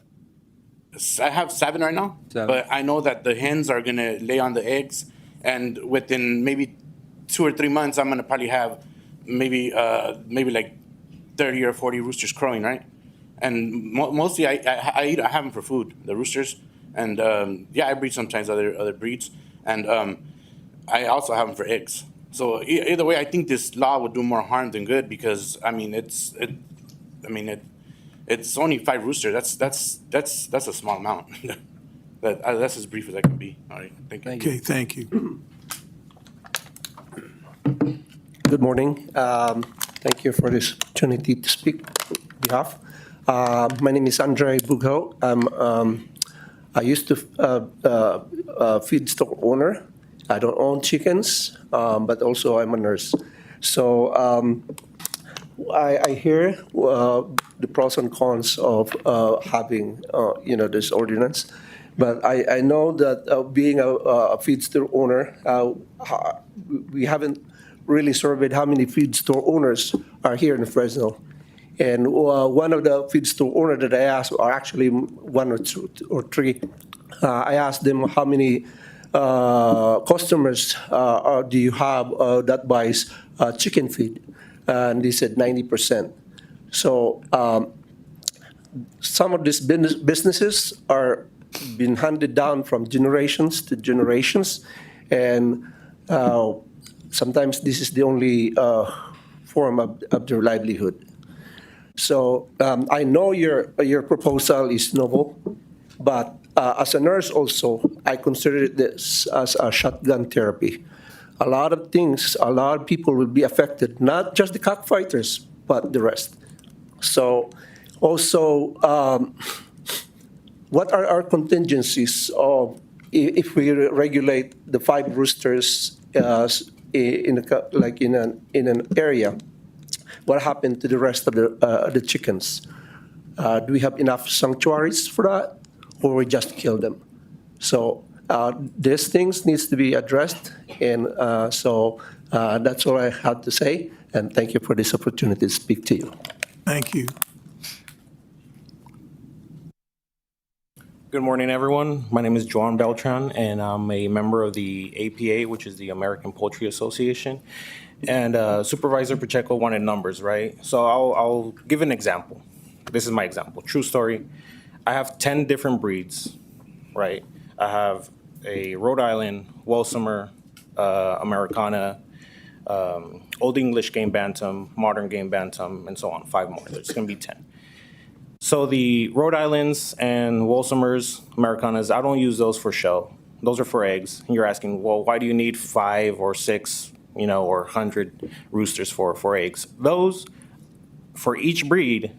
I have 7 right now, 7. but I know that the hens are gonna lay on the eggs, and within maybe 2 or 3 months, I'm gonna probably have maybe like 30 or 40 roosters crowing, right? And mostly I have them for food, the roosters, and I breed sometimes other breeds, and I also have them for eggs. So either way, I think this law would do more harm than good, because I mean it's only 5 roosters. That's a small amount. That's as brief as I can be. All right, thank you. Okay, thank you. Good morning. Thank you for this opportunity to speak on behalf. My name is Andre Bugho. I used to feed store owner. I don't own chickens, but also I'm a nurse. So I hear the pros and cons of having this ordinance, but I know that being a feed store owner, we haven't really surveyed how many feed store owners are here in Fresno. And one of the feed store owners that I asked, or actually 1 or 2 or 3, I asked them how many customers do you have that buys chicken feed, and they said 90%. So some of these businesses are being handed down from generations to generations, and sometimes this is the only form of their livelihood. So I know your proposal is noble, but as a nurse also, I consider this as a shotgun therapy. A lot of things, a lot of people will be affected, not just the cockfighters, but the rest. So also, what are our contingencies of if we regulate the 5 roosters in an area? What happened to the rest of the chickens? Do we have enough sanctuaries for that, or we just kill them? So these things needs to be addressed, and so that's all I had to say. And thank you for this opportunity to speak to you. Thank you. Good morning, everyone. My name is Joan Beltran, and I'm a member of the APA, which is the American Poultry Association. And Supervisor Pacheco wanted numbers, right? So I'll give an example. This is my example, true story. I have 10 different breeds, right? I have a Rhode Island, Welsomer, Americana, Old English Game Bantam, Modern Game Bantam, and so on, 5 more. There's gonna be 10. So the Rhode Islands and Walsomers, Americanas, I don't use those for show. Those are for eggs. And you're asking, well, why do you need 5 or 6, or 100 roosters for eggs? Those, for each breed,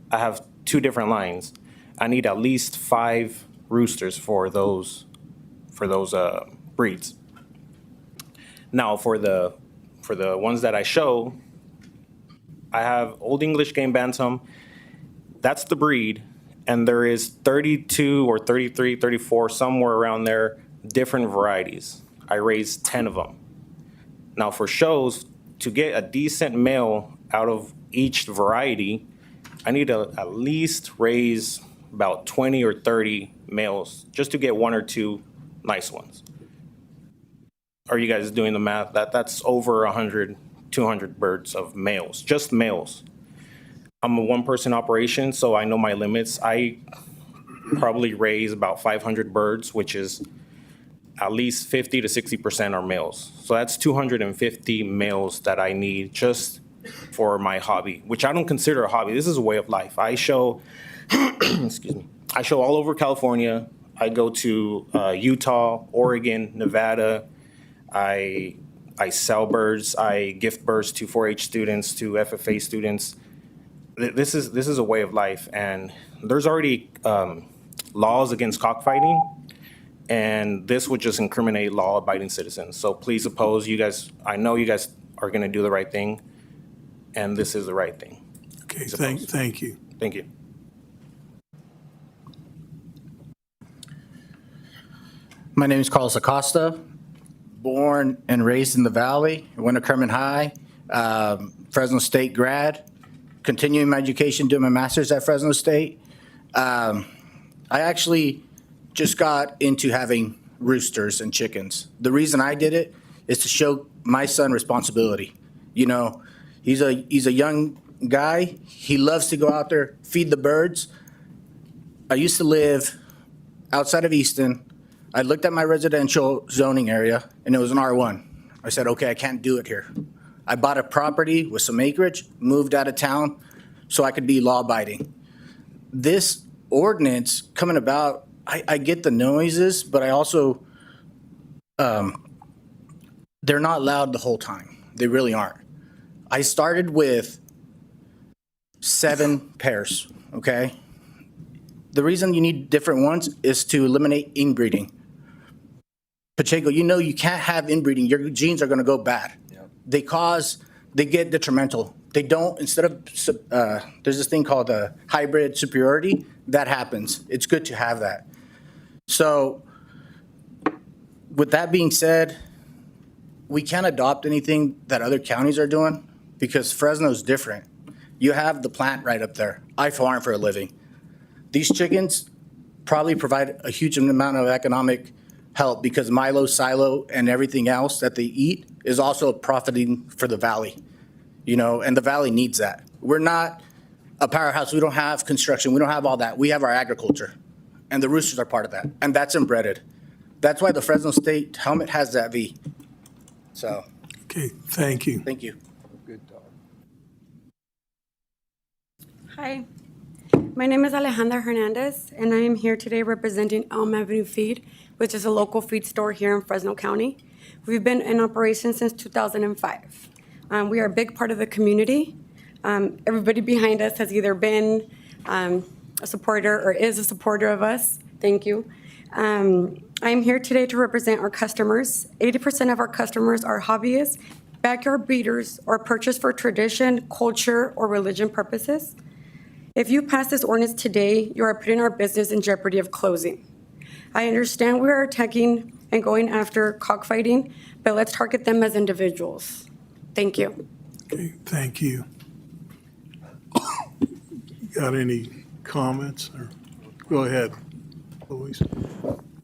I have 2 different lines. I need at least 5 roosters for those breeds. Now for the ones that I show, I have Old English Game Bantam. That's the breed, and there is 32 or 33, 34, somewhere around there, different varieties. I raise 10 of them. Now for shows, to get a decent male out of each variety, I need to at least raise about 20 or 30 males just to get 1 or 2 nice ones. Are you guys doing the math? That's over 100, 200 birds of males, just males. I'm a one-person operation, so I know my limits. I probably raise about 500 birds, which is at least 50 to 60% are males. So that's 250 males that I need just for my hobby, which I don't consider a hobby. This is a way of life. I show, excuse me, I show all over California. I go to Utah, Oregon, Nevada. I sell birds. I gift birds to 4-H students, to FFA students. This is a way of life, and there's already laws against cockfighting, and this would just incriminate law-abiding citizens. So please oppose. You guys, I know you guys are going to do the right thing, and this is the right thing. Okay, thank you. Thank you. My name is Carlos Acosta, born and raised in the Valley, went to Kerman High, Fresno State grad, continuing my education, doing my master's at Fresno State. I actually just got into having roosters and chickens. The reason I did it is to show my son responsibility. You know, he's a young guy. He loves to go out there, feed the birds. I used to live outside of Easton. I looked at my residential zoning area, and it was an R1. I said, okay, I can't do it here. I bought a property with some acreage, moved out of town so I could be law-abiding. This ordinance coming about, I get the noises, but I also, they're not loud the whole time. They really aren't. I started with 7 pairs, okay? The reason you need different ones is to eliminate inbreeding. Pacheco, you know you can't have inbreeding. Your genes are going to go bad. Yep. They get detrimental. They don't, instead of, there's this thing called hybrid superiority. That happens. It's good to have that. So with that being said, we can't adopt anything that other counties are doing because Fresno's different. You have the plant right up there. I farm for a living. These chickens probably provide a huge amount of economic help because Milo, silo, and everything else that they eat is also profiting for the Valley, you know, and the Valley needs that. We're not a powerhouse. We don't have construction. We don't have all that. We have our agriculture, and the roosters are part of that, and that's inbred. That's why the Fresno State helmet has that V. So. Okay, thank you. Thank you. Good dog. Hi, my name is Alejandra Hernandez, and I am here today representing Elm Avenue Feed, which is a local feed store here in Fresno County. We've been in operation since 2005. We are a big part of the community. Everybody behind us has either been a supporter or is a supporter of us. Thank you. I am here today to represent our customers. 80% of our customers are hobbyists, backyard breeders, or purchased for tradition, culture, or religion purposes. If you pass this ordinance today, you are putting our business in jeopardy of closing. I understand we are attacking and going after cockfighting, but let's target them as individuals. Thank you. Okay, thank you. Got any comments? Or go ahead, Luis.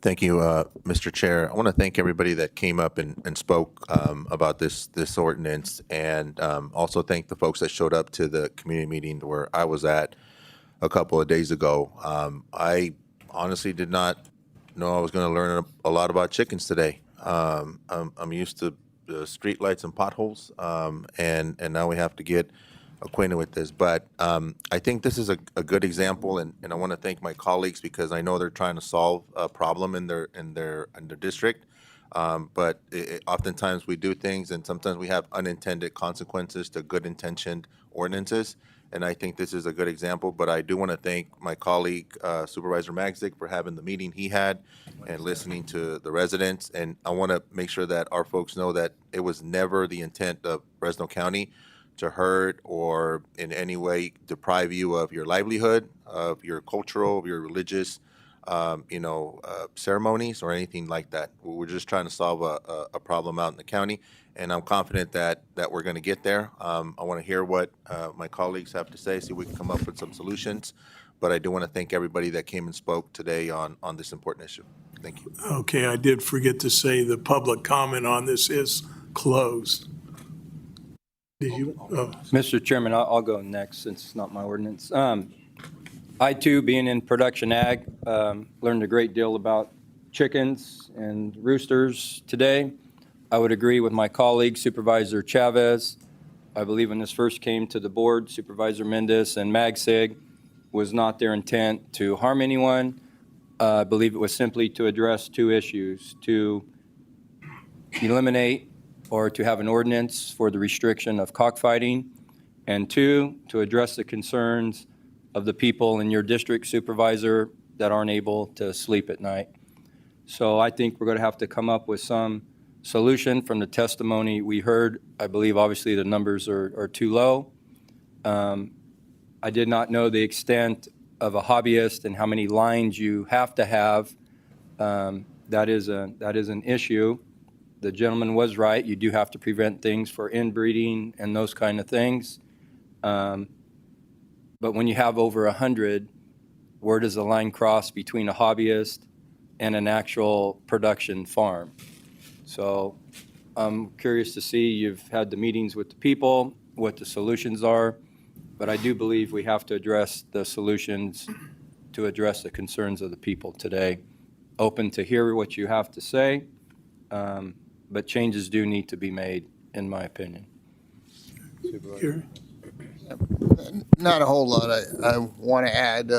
Thank you, Mr. Chair. I want to thank everybody that came up and spoke about this ordinance, and also thank the folks that showed up to the community meeting where I was at a couple of days ago. I honestly did not know I was going to learn a lot about chickens today. I'm used to street lights and potholes, and now we have to get acquainted with this. But I think this is a good example, and I want to thank my colleagues because I know they're trying to solve a problem in their district. But oftentimes we do things, and sometimes we have unintended consequences to good-intentioned ordinances. And I think this is a good example. But I do want to thank my colleague, Supervisor Magzik, for having the meeting he had and listening to the residents. And I want to make sure that our folks know that it was never the intent of Fresno County to hurt or in any way deprive you of your livelihood, of your cultural, of your religious, ceremonies or anything like that. We're just trying to solve a problem out in the county, and I'm confident that we're going to get there. I want to hear what my colleagues have to say, see if we can come up with some solutions. But I do want to thank everybody that came and spoke today on this important issue. Thank you. Okay, I did forget to say the public comment on this is closed. Did you? Mr. Chairman, I'll go next since it's not my ordinance. I too, being in production ag, learned a great deal about chickens and roosters today. I would agree with my colleague Supervisor Chavez. I believe when this first came to the board, Supervisor Mendez and Magsig was not their intent to harm anyone. I believe it was simply to address two issues, to eliminate or to have an ordinance for the restriction of cockfighting, and two, to address the concerns of the people in your district, Supervisor, that aren't able to sleep at night. So I think we're going to have to come up with some solution from the testimony we heard. I believe obviously the numbers are too low. I did not know the extent of a hobbyist and how many lines you have to have. That is an issue. The gentleman was right. You do have to prevent things for inbreeding and those kind of things. But when you have over 100, where does the line cross between a hobbyist and an actual production farm? So I'm curious to see, you've had the meetings with the people, what the solutions are, but I do believe we have to address the solutions to address the concerns of the people today. Open to hear what you have to say, but changes do need to be made, in my opinion. Here. Not a whole lot I want to add.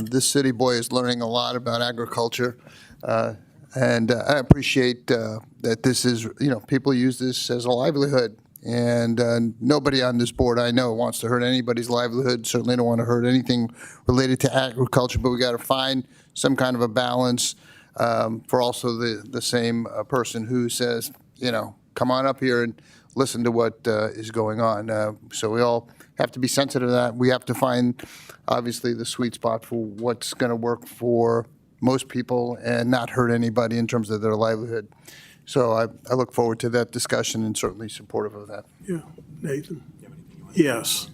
This city boy is learning a lot about agriculture. And I appreciate that this is, people use this as a livelihood. And nobody on this board I know wants to hurt anybody's livelihood, certainly don't want to hurt anything related to agriculture, but we got to find some kind of a balance for also the same person who says, come on up here and listen to what is going on. So we all have to be sensitive to that. We have to find, obviously, the sweet spot for what's going to work for most people and not hurt anybody in terms of their livelihood. So I look forward to that discussion and certainly supportive of that. Yeah, Nathan? Yes.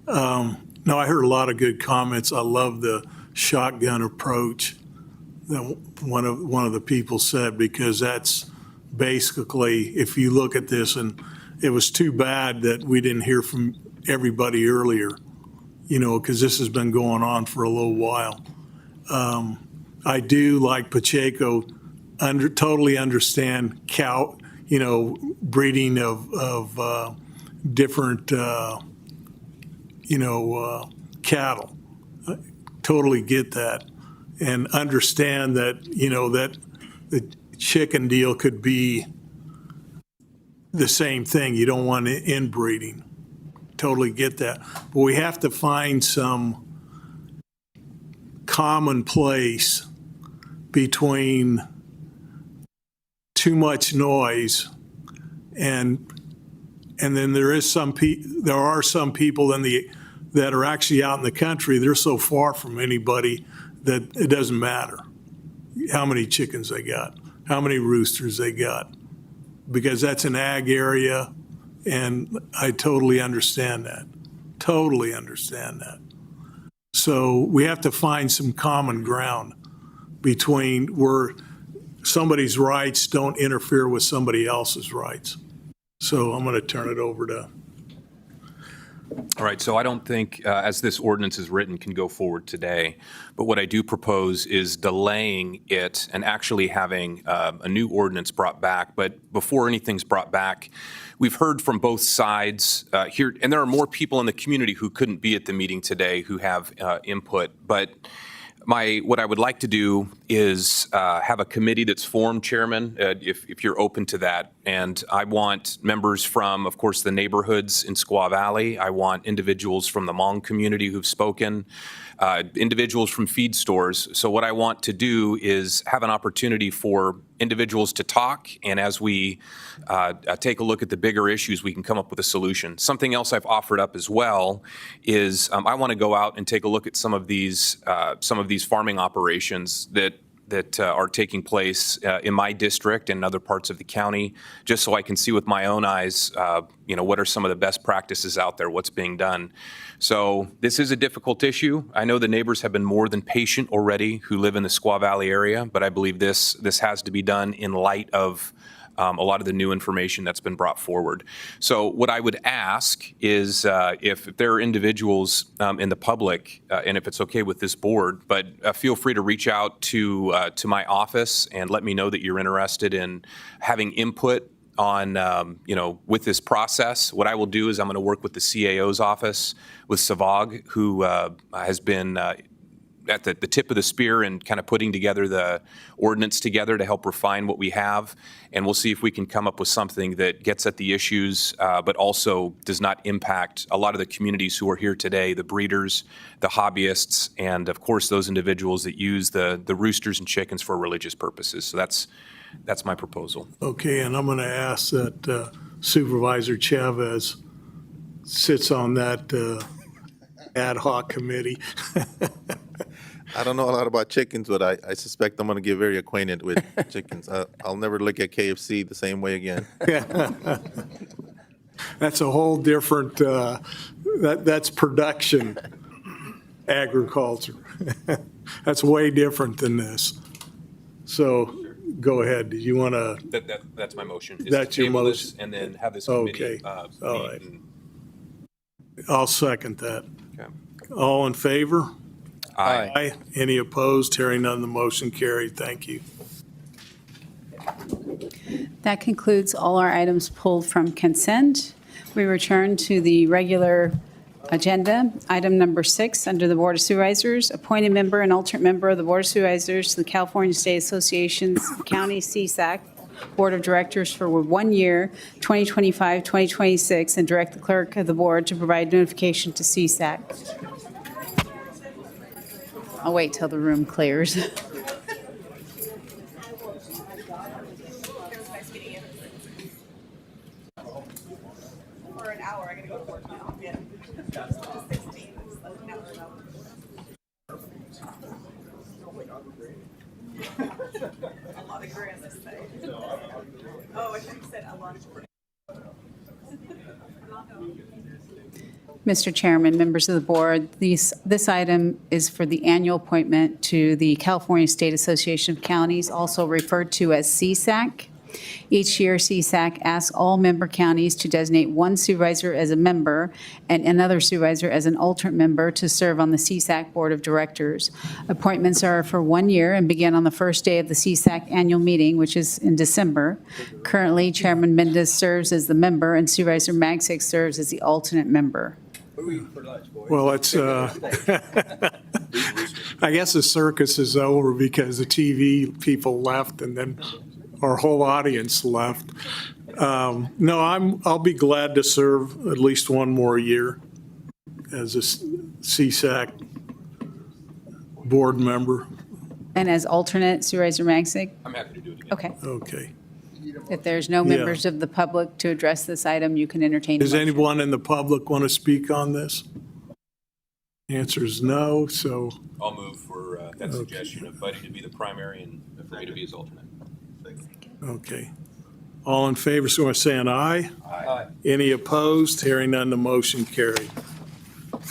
No, I heard a lot of good comments. I love the shotgun approach that one of the people said, because that's basically, if you look at this, and it was too bad that we didn't hear from everybody earlier, because this has been going on for a little while. I do, like Pacheco, totally understand cow, breeding of different, cattle. I totally get that, and understand that, that the chicken deal could be the same thing. You don't want inbreeding. Totally get that. But we have to find some common place between too much noise and then there are some people that are actually out in the country. They're so far from anybody that it doesn't matter how many chickens they got, how many roosters they got, because that's an ag area, and I totally understand that. Totally understand that. So we have to find some common ground between where somebody's rights don't interfere with somebody else's rights. So I'm going to turn it over to. All right, so I don't think, as this ordinance is written, can go forward today. But what I do propose is delaying it and actually having a new ordinance brought back. But before anything's brought back, we've heard from both sides here, and there are more people in the community who couldn't be at the meeting today who have input. But what I would like to do is have a committee that's formed, Chairman, if you're open to that. And I want members from, of course, the neighborhoods in Squaw Valley. I want individuals from the Hmong community who've spoken, individuals from feed stores. So what I want to do is have an opportunity for individuals to talk, and as we take a look at the bigger issues, we can come up with a solution. Something else I've offered up as well is I want to go out and take a look at some of these farming operations that are taking place in my district and other parts of the county, just so I can see with my own eyes, what are some of the best practices out there, what's being done. So this is a difficult issue. I know the neighbors have been more than patient already who live in the Squaw Valley area, but I believe this has to be done in light of a lot of the new information that's been brought forward. So what I would ask is if there are individuals in the public, and if it's okay with this board, but feel free to reach out to my office and let me know that you're interested in having input on, with this process. What I will do is I'm going to work with the CAO's office, with Savag, who has been at the tip of the spear and kind of putting together the ordinance together to help refine what we have. And we'll see if we can come up with something that gets at the issues, but also does not impact a lot of the communities who are here today, the breeders, the hobbyists, and of course, those individuals that use the roosters and chickens for religious purposes. So that's my proposal. Okay, and I'm going to ask that Supervisor Chavez sits on that ad hoc committee. I don't know a lot about chickens, but I suspect I'm going to get very acquainted with chickens. I'll never look at KFC the same way again. That's a whole different, that's production agriculture. That's way different than this. So go ahead. Do you want to? That's my motion. is to That's your table this motion? And then have this committee. Okay, all meet right. and- I'll second that. Okay. All in favor? Aye. Any opposed? Hearing none, the motion carried. Thank you. That concludes all our items pulled from consent. We return to the regular agenda. Item number 6, under the Board of Supervisors, appoint a member and alternate member of the Board of Supervisors to the California State Association's County CSAC Board of Directors for 1 year, 2025-2026, and direct the clerk of the board to provide notification to CSAC. I'll wait till the room clears. For an hour, I gotta go to work now. Yeah. 16. A lot of grand this thing. Oh, I thought you said a lot of grand. Mr. Chairman, members of the board, this item is for the annual appointment to the California State Association of Counties, also referred to as CSAC. Each year, CSAC asks all member counties to designate one supervisor as a member and another supervisor as an alternate member to serve on the CSAC Board of Directors. Appointments are for 1 year and begin on the first day of the CSAC annual meeting, which is in December. Currently, Chairman Mendez serves as the member and Supervisor Magsick serves as the alternate member. Well, it's, I guess the circus is over because the TV people left and then our whole audience left. No, I'll be glad to serve at least 1 more year as a CSAC board member. And as alternate, Supervisor Magsick? I'm happy to do it again. Okay. Okay. If there's no Yeah. members of the public to address this item, you can entertain a Does motion. anyone in the public want to speak on this? Answer is no, so, I'll move for that suggestion of Buddy to be the primary and for me to be his alternate. okay. All in favor, so I'm saying aye. Aye. Any opposed? Hearing none, the motion carried.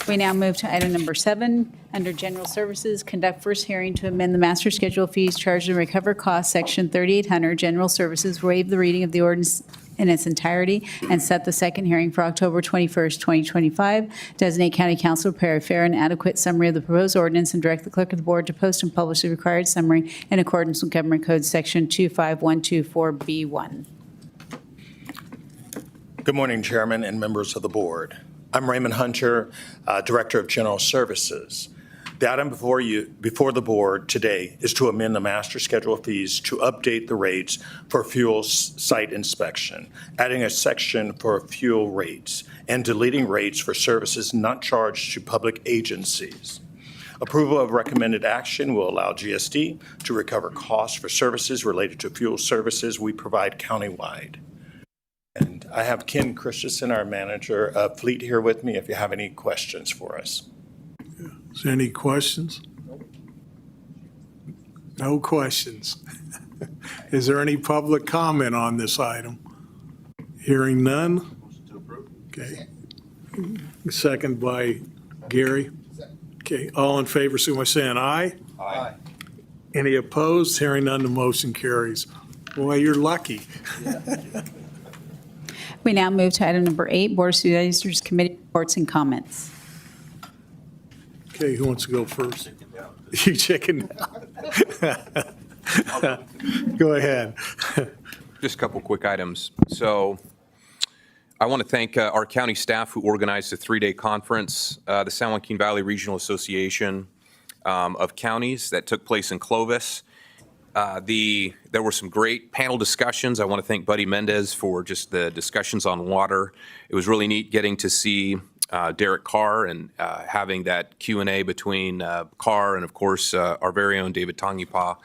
We now move to item number 7, under General Services, conduct first hearing to amend the master schedule fees charged and recover costs, Section 3800, General Services, waive the reading of the ordinance in its entirety, and set the second hearing for October 21st, 2025. Designate County Council to prepare a fair and adequate summary of the proposed ordinance and direct the clerk of the board to post and publish the required summary in accordance with Government Code Section 25124B1. Good morning, Chairman and members of the board. I'm Raymond Hunter, Director of General Services. The item before the board today is to amend the master schedule of fees to update the rates for fuel site inspection, adding a section for fuel rates, and deleting rates for services not charged to public agencies. Approval of recommended action will allow GSD to recover costs for services related to fuel services we provide countywide. And I have Ken Christensen, our manager of fleet, here with me if you have any questions for us. Is there any questions? No questions. Is there any public comment on this item? Hearing none? Okay. Second by Gary. Okay, all in favor, so by saying aye. Aye. Any opposed? Hearing none, the motion carries. Boy, you're lucky. We now move to item number 8, Board of Supervisors Committee reports and comments. Okay, who wants to go first? You chicken. Go ahead. Just a couple quick items. So I want to thank our county staff who organized the 3-day conference, the San Joaquin Valley Regional Association of Counties that took place in Clovis. There were some great panel discussions. I want to thank Buddy Mendez for just the discussions on water. It was really neat getting to see Derek Carr and having that Q&A between Carr and, of course, our very own David Tangipa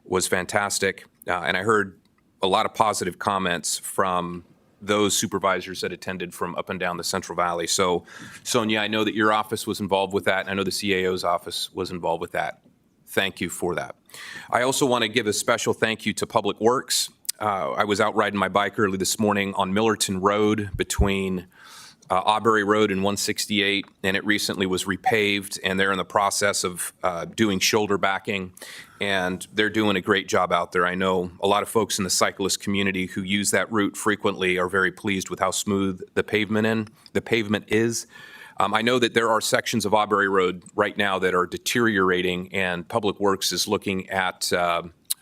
was fantastic. And I heard a lot of positive comments from those supervisors that attended from up and down the Central Valley. So, Sonia, I know that your office was involved with that, and I know the CAO's office was involved with that. Thank you for that. I also want to give a special thank you to Public Works. I was out riding my bike early this morning on Millerton Road between Auberry Road and 168, and it recently was repaved, and they're in the process of doing shoulder backing, and they're doing a great job out there. I know a lot of folks in the cyclist community who use that route frequently are very pleased with how smooth the pavement is. I know that there are sections of Auberry Road right now that are deteriorating, and Public Works is looking at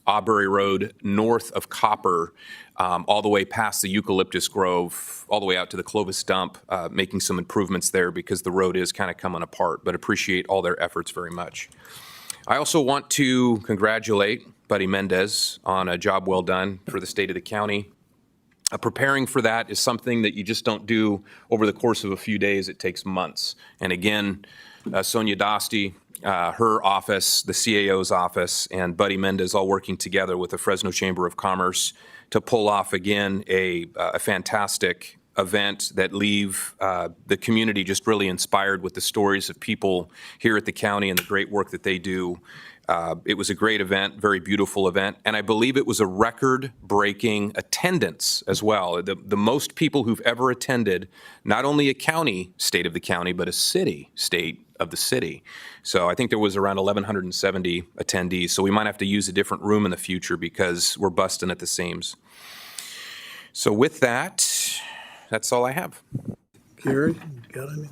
Auberry Road north of Copper, all the way past the Eucalyptus Grove, all the way out to the Clovis Dump, making some improvements there because the road is kind of coming apart, but appreciate all their efforts very much. I also want to congratulate Buddy Mendez on a job well done for the state of the county. Preparing for that is something that you just don't do over the course of a few days. It takes months. And again, Sonia Dosti, her office, the CAO's office, and Buddy Mendez all working together with the Fresno Chamber of Commerce to pull off, again, a fantastic event that leave the community just really inspired with the stories of people here at the county and the great work that they do. It was a great event, very beautiful event, and I believe it was a record-breaking attendance as well. The most people who've ever attended, not only a county, state of the county, but a city, state of the city. So I think there was around 1,170 attendees, so we might have to use a different room in the future because we're busting at the seams. So with that, that's all I have. Gary, got any?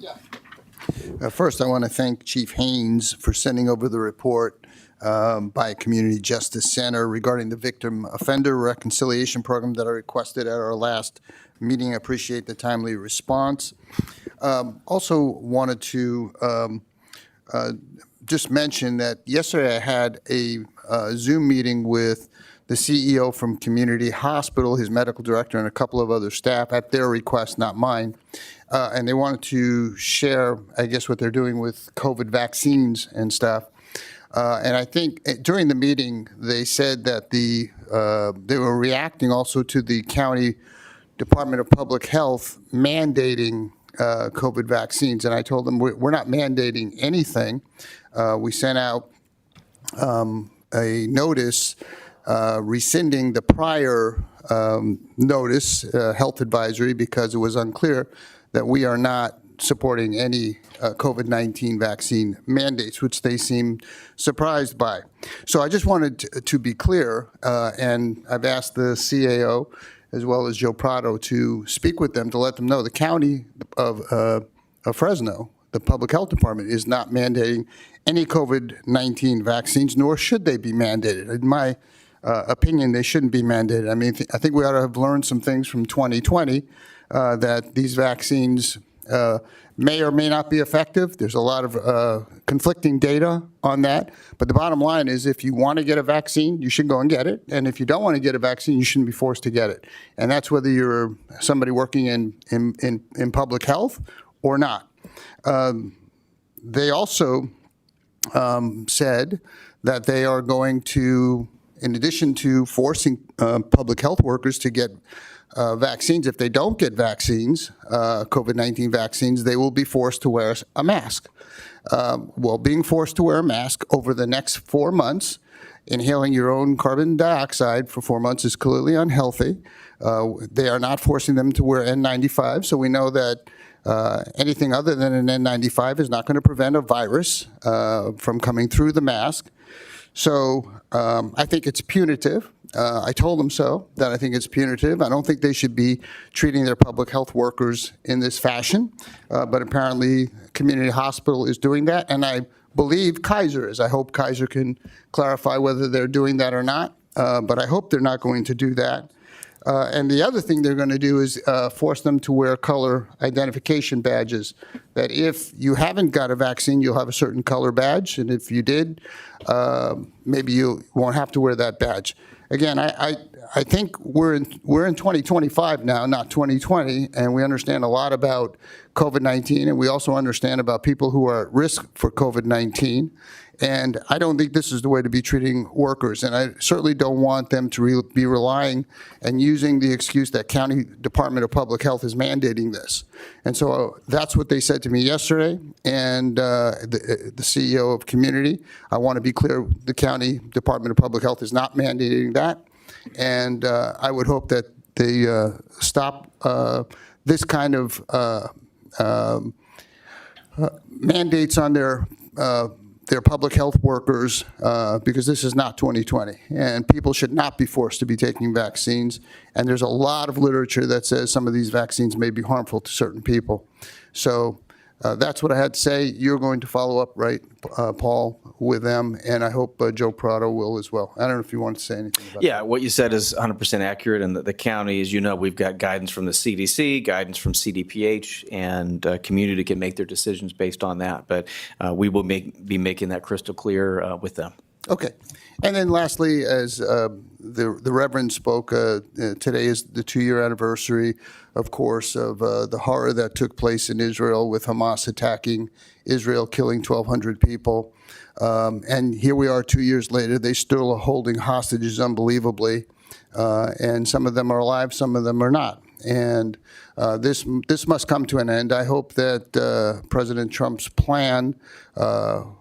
First, I want to thank Chief Haynes for sending over the report by Community Justice Center regarding the Victim Offender Reconciliation Program that I requested at our last meeting. I appreciate the timely response. Also wanted to just mention that yesterday I had a Zoom meeting with the CEO from Community Hospital, his medical director, and a couple of other staff at their request, not mine. And they wanted to share, I guess, what they're doing with COVID vaccines and stuff. And I think during the meeting, they said that they were reacting also to the County Department of Public Health mandating COVID vaccines. And I told them, we're not mandating anything. We sent out a notice rescinding the prior notice, health advisory, because it was unclear that we are not supporting any COVID-19 vaccine mandates, which they seemed surprised by. So I just wanted to be clear, and I've asked the CAO as well as Joe Prado to speak with them to let them know the county of Fresno, the public health department, is not mandating any COVID-19 vaccines, nor should they be mandated. In my opinion, they shouldn't be mandated. I mean, I think we ought to have learned some things from 2020 that these vaccines may or may not be effective. There's a lot of conflicting data on that. But the bottom line is if you want to get a vaccine, you should go and get it. And if you don't want to get a vaccine, you shouldn't be forced to get it. And that's whether you're somebody working in public health or not. They also said that they are going to, in addition to forcing public health workers to get vaccines, if they don't get vaccines, COVID-19 vaccines, they will be forced to wear a mask. Well, being forced to wear a mask over the next 4 months, inhaling your own carbon dioxide for 4 months is clearly unhealthy. They are not forcing them to wear N95, so we know that anything other than an N95 is not going to prevent a virus from coming through the mask. So I think it's punitive. I told them so, that I think it's punitive. I don't think they should be treating their public health workers in this fashion, but apparently Community Hospital is doing that, and I believe Kaiser is. I hope Kaiser can clarify whether they're doing that or not, but I hope they're not going to do that. And the other thing they're going to do is force them to wear color identification badges, that if you haven't got a vaccine, you'll have a certain color badge, and if you did, maybe you won't have to wear that badge. Again, I think we're in 2025 now, not 2020, and we understand a lot about COVID-19, and we also understand about people who are at risk for COVID-19. And I don't think this is the way to be treating workers, and I certainly don't want them to be relying and using the excuse that County Department of Public Health is mandating this. And so that's what they said to me yesterday, and the CEO of Community. I want to be clear, the County Department of Public Health is not mandating that, and I would hope that they stop this kind of mandates on their public health workers, because this is not 2020, and people should not be forced to be taking vaccines. And there's a lot of literature that says some of these vaccines may be harmful to certain people. So that's what I had to say. You're going to follow up, right, Paul, with them, and I hope Joe Prado will as well. I don't know if you want to say anything about that. Yeah, what you said is 100% accurate, and the county, as you know, we've got guidance from the CDC, guidance from CDPH, and community can make their decisions based on that, but we will be making that crystal clear with them. Okay. And then lastly, as the Reverend spoke, today is the 2-year anniversary, of course, of the horror that took place in Israel with Hamas attacking Israel, killing 1,200 people. And here we are 2 years later. They still are holding hostages unbelievably. And some of them are alive, some of them are not. And this must come to an end. I hope that President Trump's plan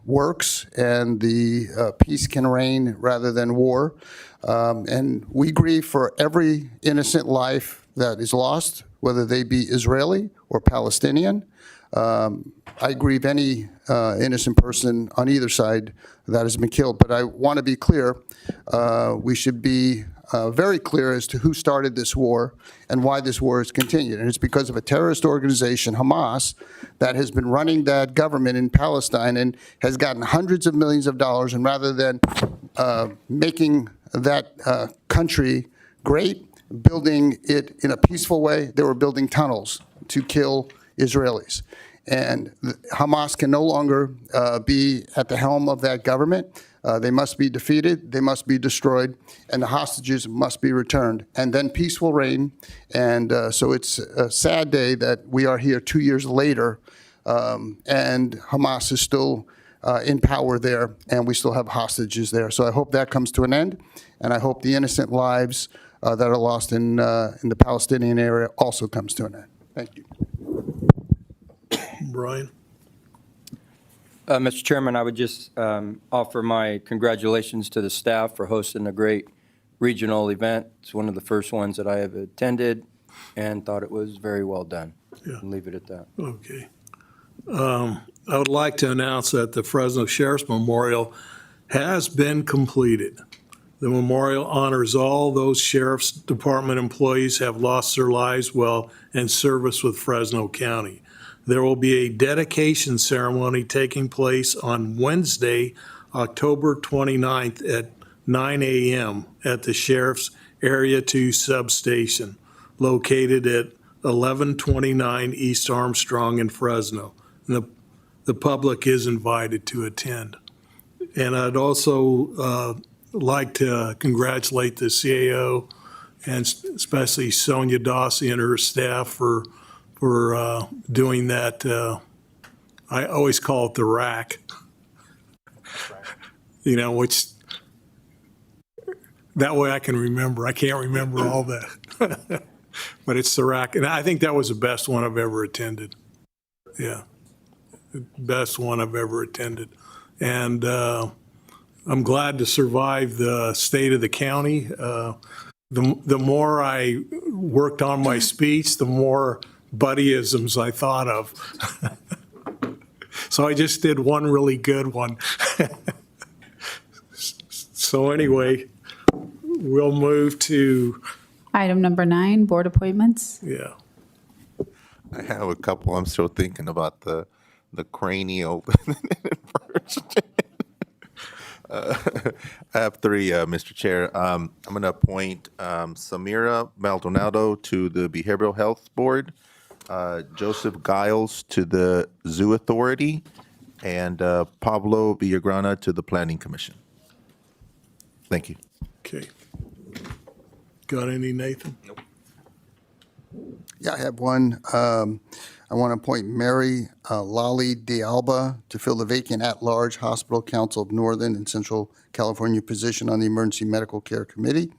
works and the peace can reign rather than war. And we grieve for every innocent life that is lost, whether they be Israeli or Palestinian. I grieve any innocent person on either side that has been killed. But I want to be clear, we should be very clear as to who started this war and why this war has continued. And it's because of a terrorist organization, Hamas, that has been running that government in Palestine and has gotten hundreds of millions of dollars. And rather than making that country great, building it in a peaceful way, they were building tunnels to kill Israelis. And Hamas can no longer be at the helm of that government. They must be defeated, they must be destroyed, and the hostages must be returned. And then peace will reign. And so it's a sad day that we are here 2 years later, and Hamas is still in power there, and we still have hostages there. So I hope that comes to an end, and I hope the innocent lives that are lost in the Palestinian area also comes to an end. Thank you. Brian? Mr. Chairman, I would just offer my congratulations to the staff for hosting a great regional event. It's one of the first ones that I have attended and thought it was very well done. Yeah. And leave it at that. Okay. I would like to announce that the Fresno Sheriff's Memorial has been completed. The memorial honors all those Sheriff's Department employees who have lost their lives while in service with Fresno County. There will be a dedication ceremony taking place on Wednesday, October 29th at 9 a.m. at the Sheriff's Area 2 substation, located at 1129 East Armstrong in Fresno. And the public is invited to attend. And I'd also like to congratulate the CAO and especially Sonia Dossi and her staff for doing that. I always call it the rack, which that way I can remember. I can't remember all that, but it's the rack. And I think that was the best one I've ever attended. Yeah, the best one I've ever attended. And I'm glad to survive the state of the county. The more I worked on my speech, the more buddyisms I thought of. So I just did one really good one. So anyway, we'll move to, Item number 9, board appointments. yeah. I have a couple. I'm still thinking about the cranial. I have three, Mr. Chair. I'm going to appoint Samira Maldonado to the Behavioral Health Board, Joseph Giles to the Zoo Authority, and Pablo Villagrana to the Planning Commission. Thank you. Okay. Got any, Nathan? Nope. Yeah, I have one. I want to appoint Mary Lally D'Alba to fill the vacant at-large Hospital Council of Northern and Central California position on the Emergency Medical Care Committee.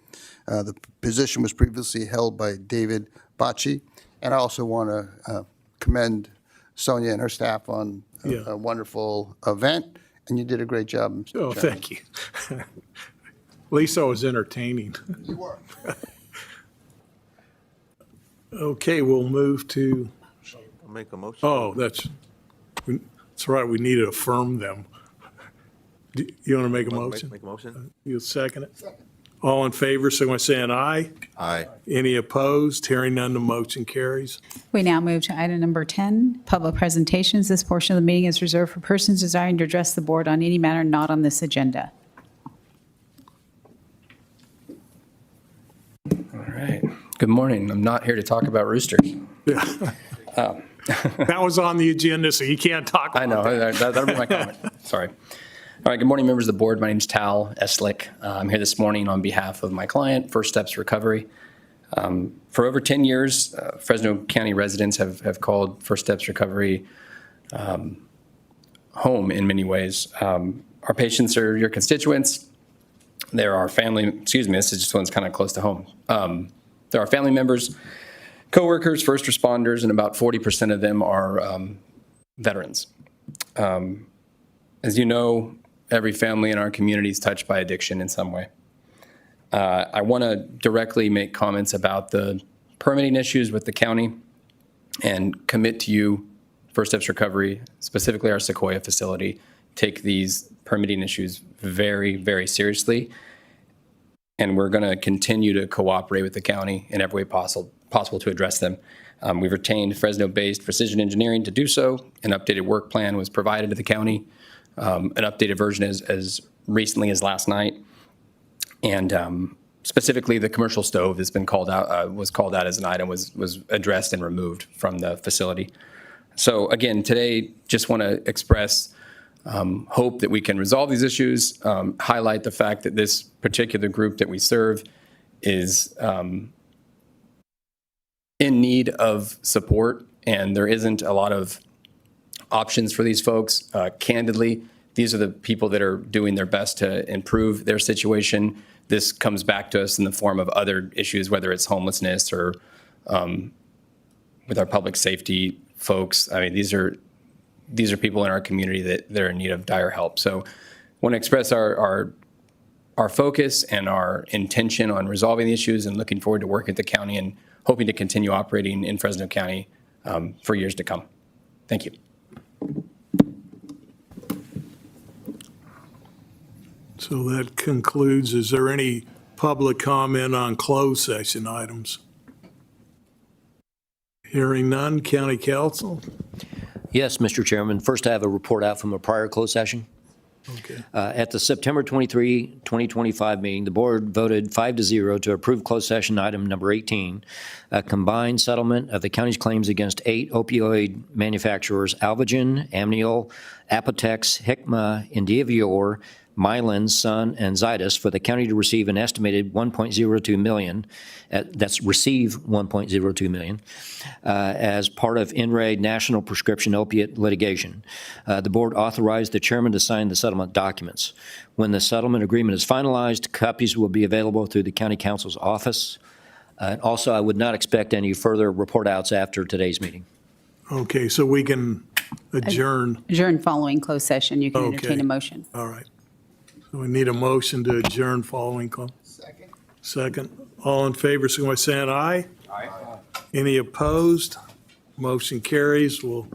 The position was previously held by David Bocci. And I also want to commend Sonia and her staff on a wonderful event, and you did a great job, Mr. Oh, Chairman. thank you. At least I was entertaining. You were. Okay, we'll move to, I'll make a motion. oh, that's right, we need to affirm them. You want to make a motion? Make a motion? You'll second it? All in favor, so by saying aye. Aye. Any opposed? Hearing none, the motion carries. We now move to item number 10, public presentations. This portion of the meeting is reserved for persons desiring to address the board on any matter not on this agenda. All right. Good morning. I'm not here to talk about roosters. Yeah. That was on the agenda, so you can't talk about I know. That'll be my comment. Sorry. All right. Good morning, members of the board. My name's Tal Eslick. I'm here this morning on behalf of my client, First Steps Recovery. For over 10 years, Fresno County residents have called First Steps Recovery home in many ways. Our patients are your constituents. There are family, this is just one's kind of close to home. There are family members, coworkers, first responders, and about 40% of them are veterans. As you know, every family in our community is touched by addiction in some way. I want to directly make comments about the permitting issues with the county and commit to you, First Steps Recovery, specifically our Sequoia facility, take these permitting issues very, very seriously. And we're going to continue to cooperate with the county in every way possible to address them. We've retained Fresno-based precision engineering to do so. An updated work plan was provided to the county, an updated version as recently as last night. And specifically, the commercial stove has been called out, was called out as an item, was addressed and removed from the facility. So again, today, just want to express hope that we can resolve these issues, highlight the fact that this particular group that we serve is in need of support, and there isn't a lot of options for these folks. Candidly, these are the people that are doing their best to improve their situation. This comes back to us in the form of other issues, whether it's homelessness or with our public safety folks. I mean, these are people in our community that are in need of dire help. So I want to express our focus and our intention on resolving the issues and looking forward to working with the county and hoping to continue operating in Fresno County for years to come. Thank you. So that concludes. Is there any public comment on closed session items? Hearing none, County Council? Yes, Mr. Chairman. First, I have a report out from a prior closed session. Okay. At the September 23, 2025 meeting, the board voted 5-0 to approve closed session item number 18, a combined settlement of the county's claims against 8 opioid manufacturers, Alvogen, Amneal, Apotex, Hikma, Indivior, Mylan, Sun, and Zydus, for the county to receive an estimated $1.02 million, receive $1.02 million, as part of NRAID National Prescription Opiate litigation. The board authorized the chairman to sign the settlement documents. When the settlement agreement is finalized, copies will be available through the county council's office. Also, I would not expect any further report outs after today's meeting. Okay, so we can adjourn. Adjourn following closed session. You can Okay. entertain a motion. All right. So we need a motion to adjourn following close. Second. All in favor, so by saying aye. Aye. Any opposed? Motion carries. We'll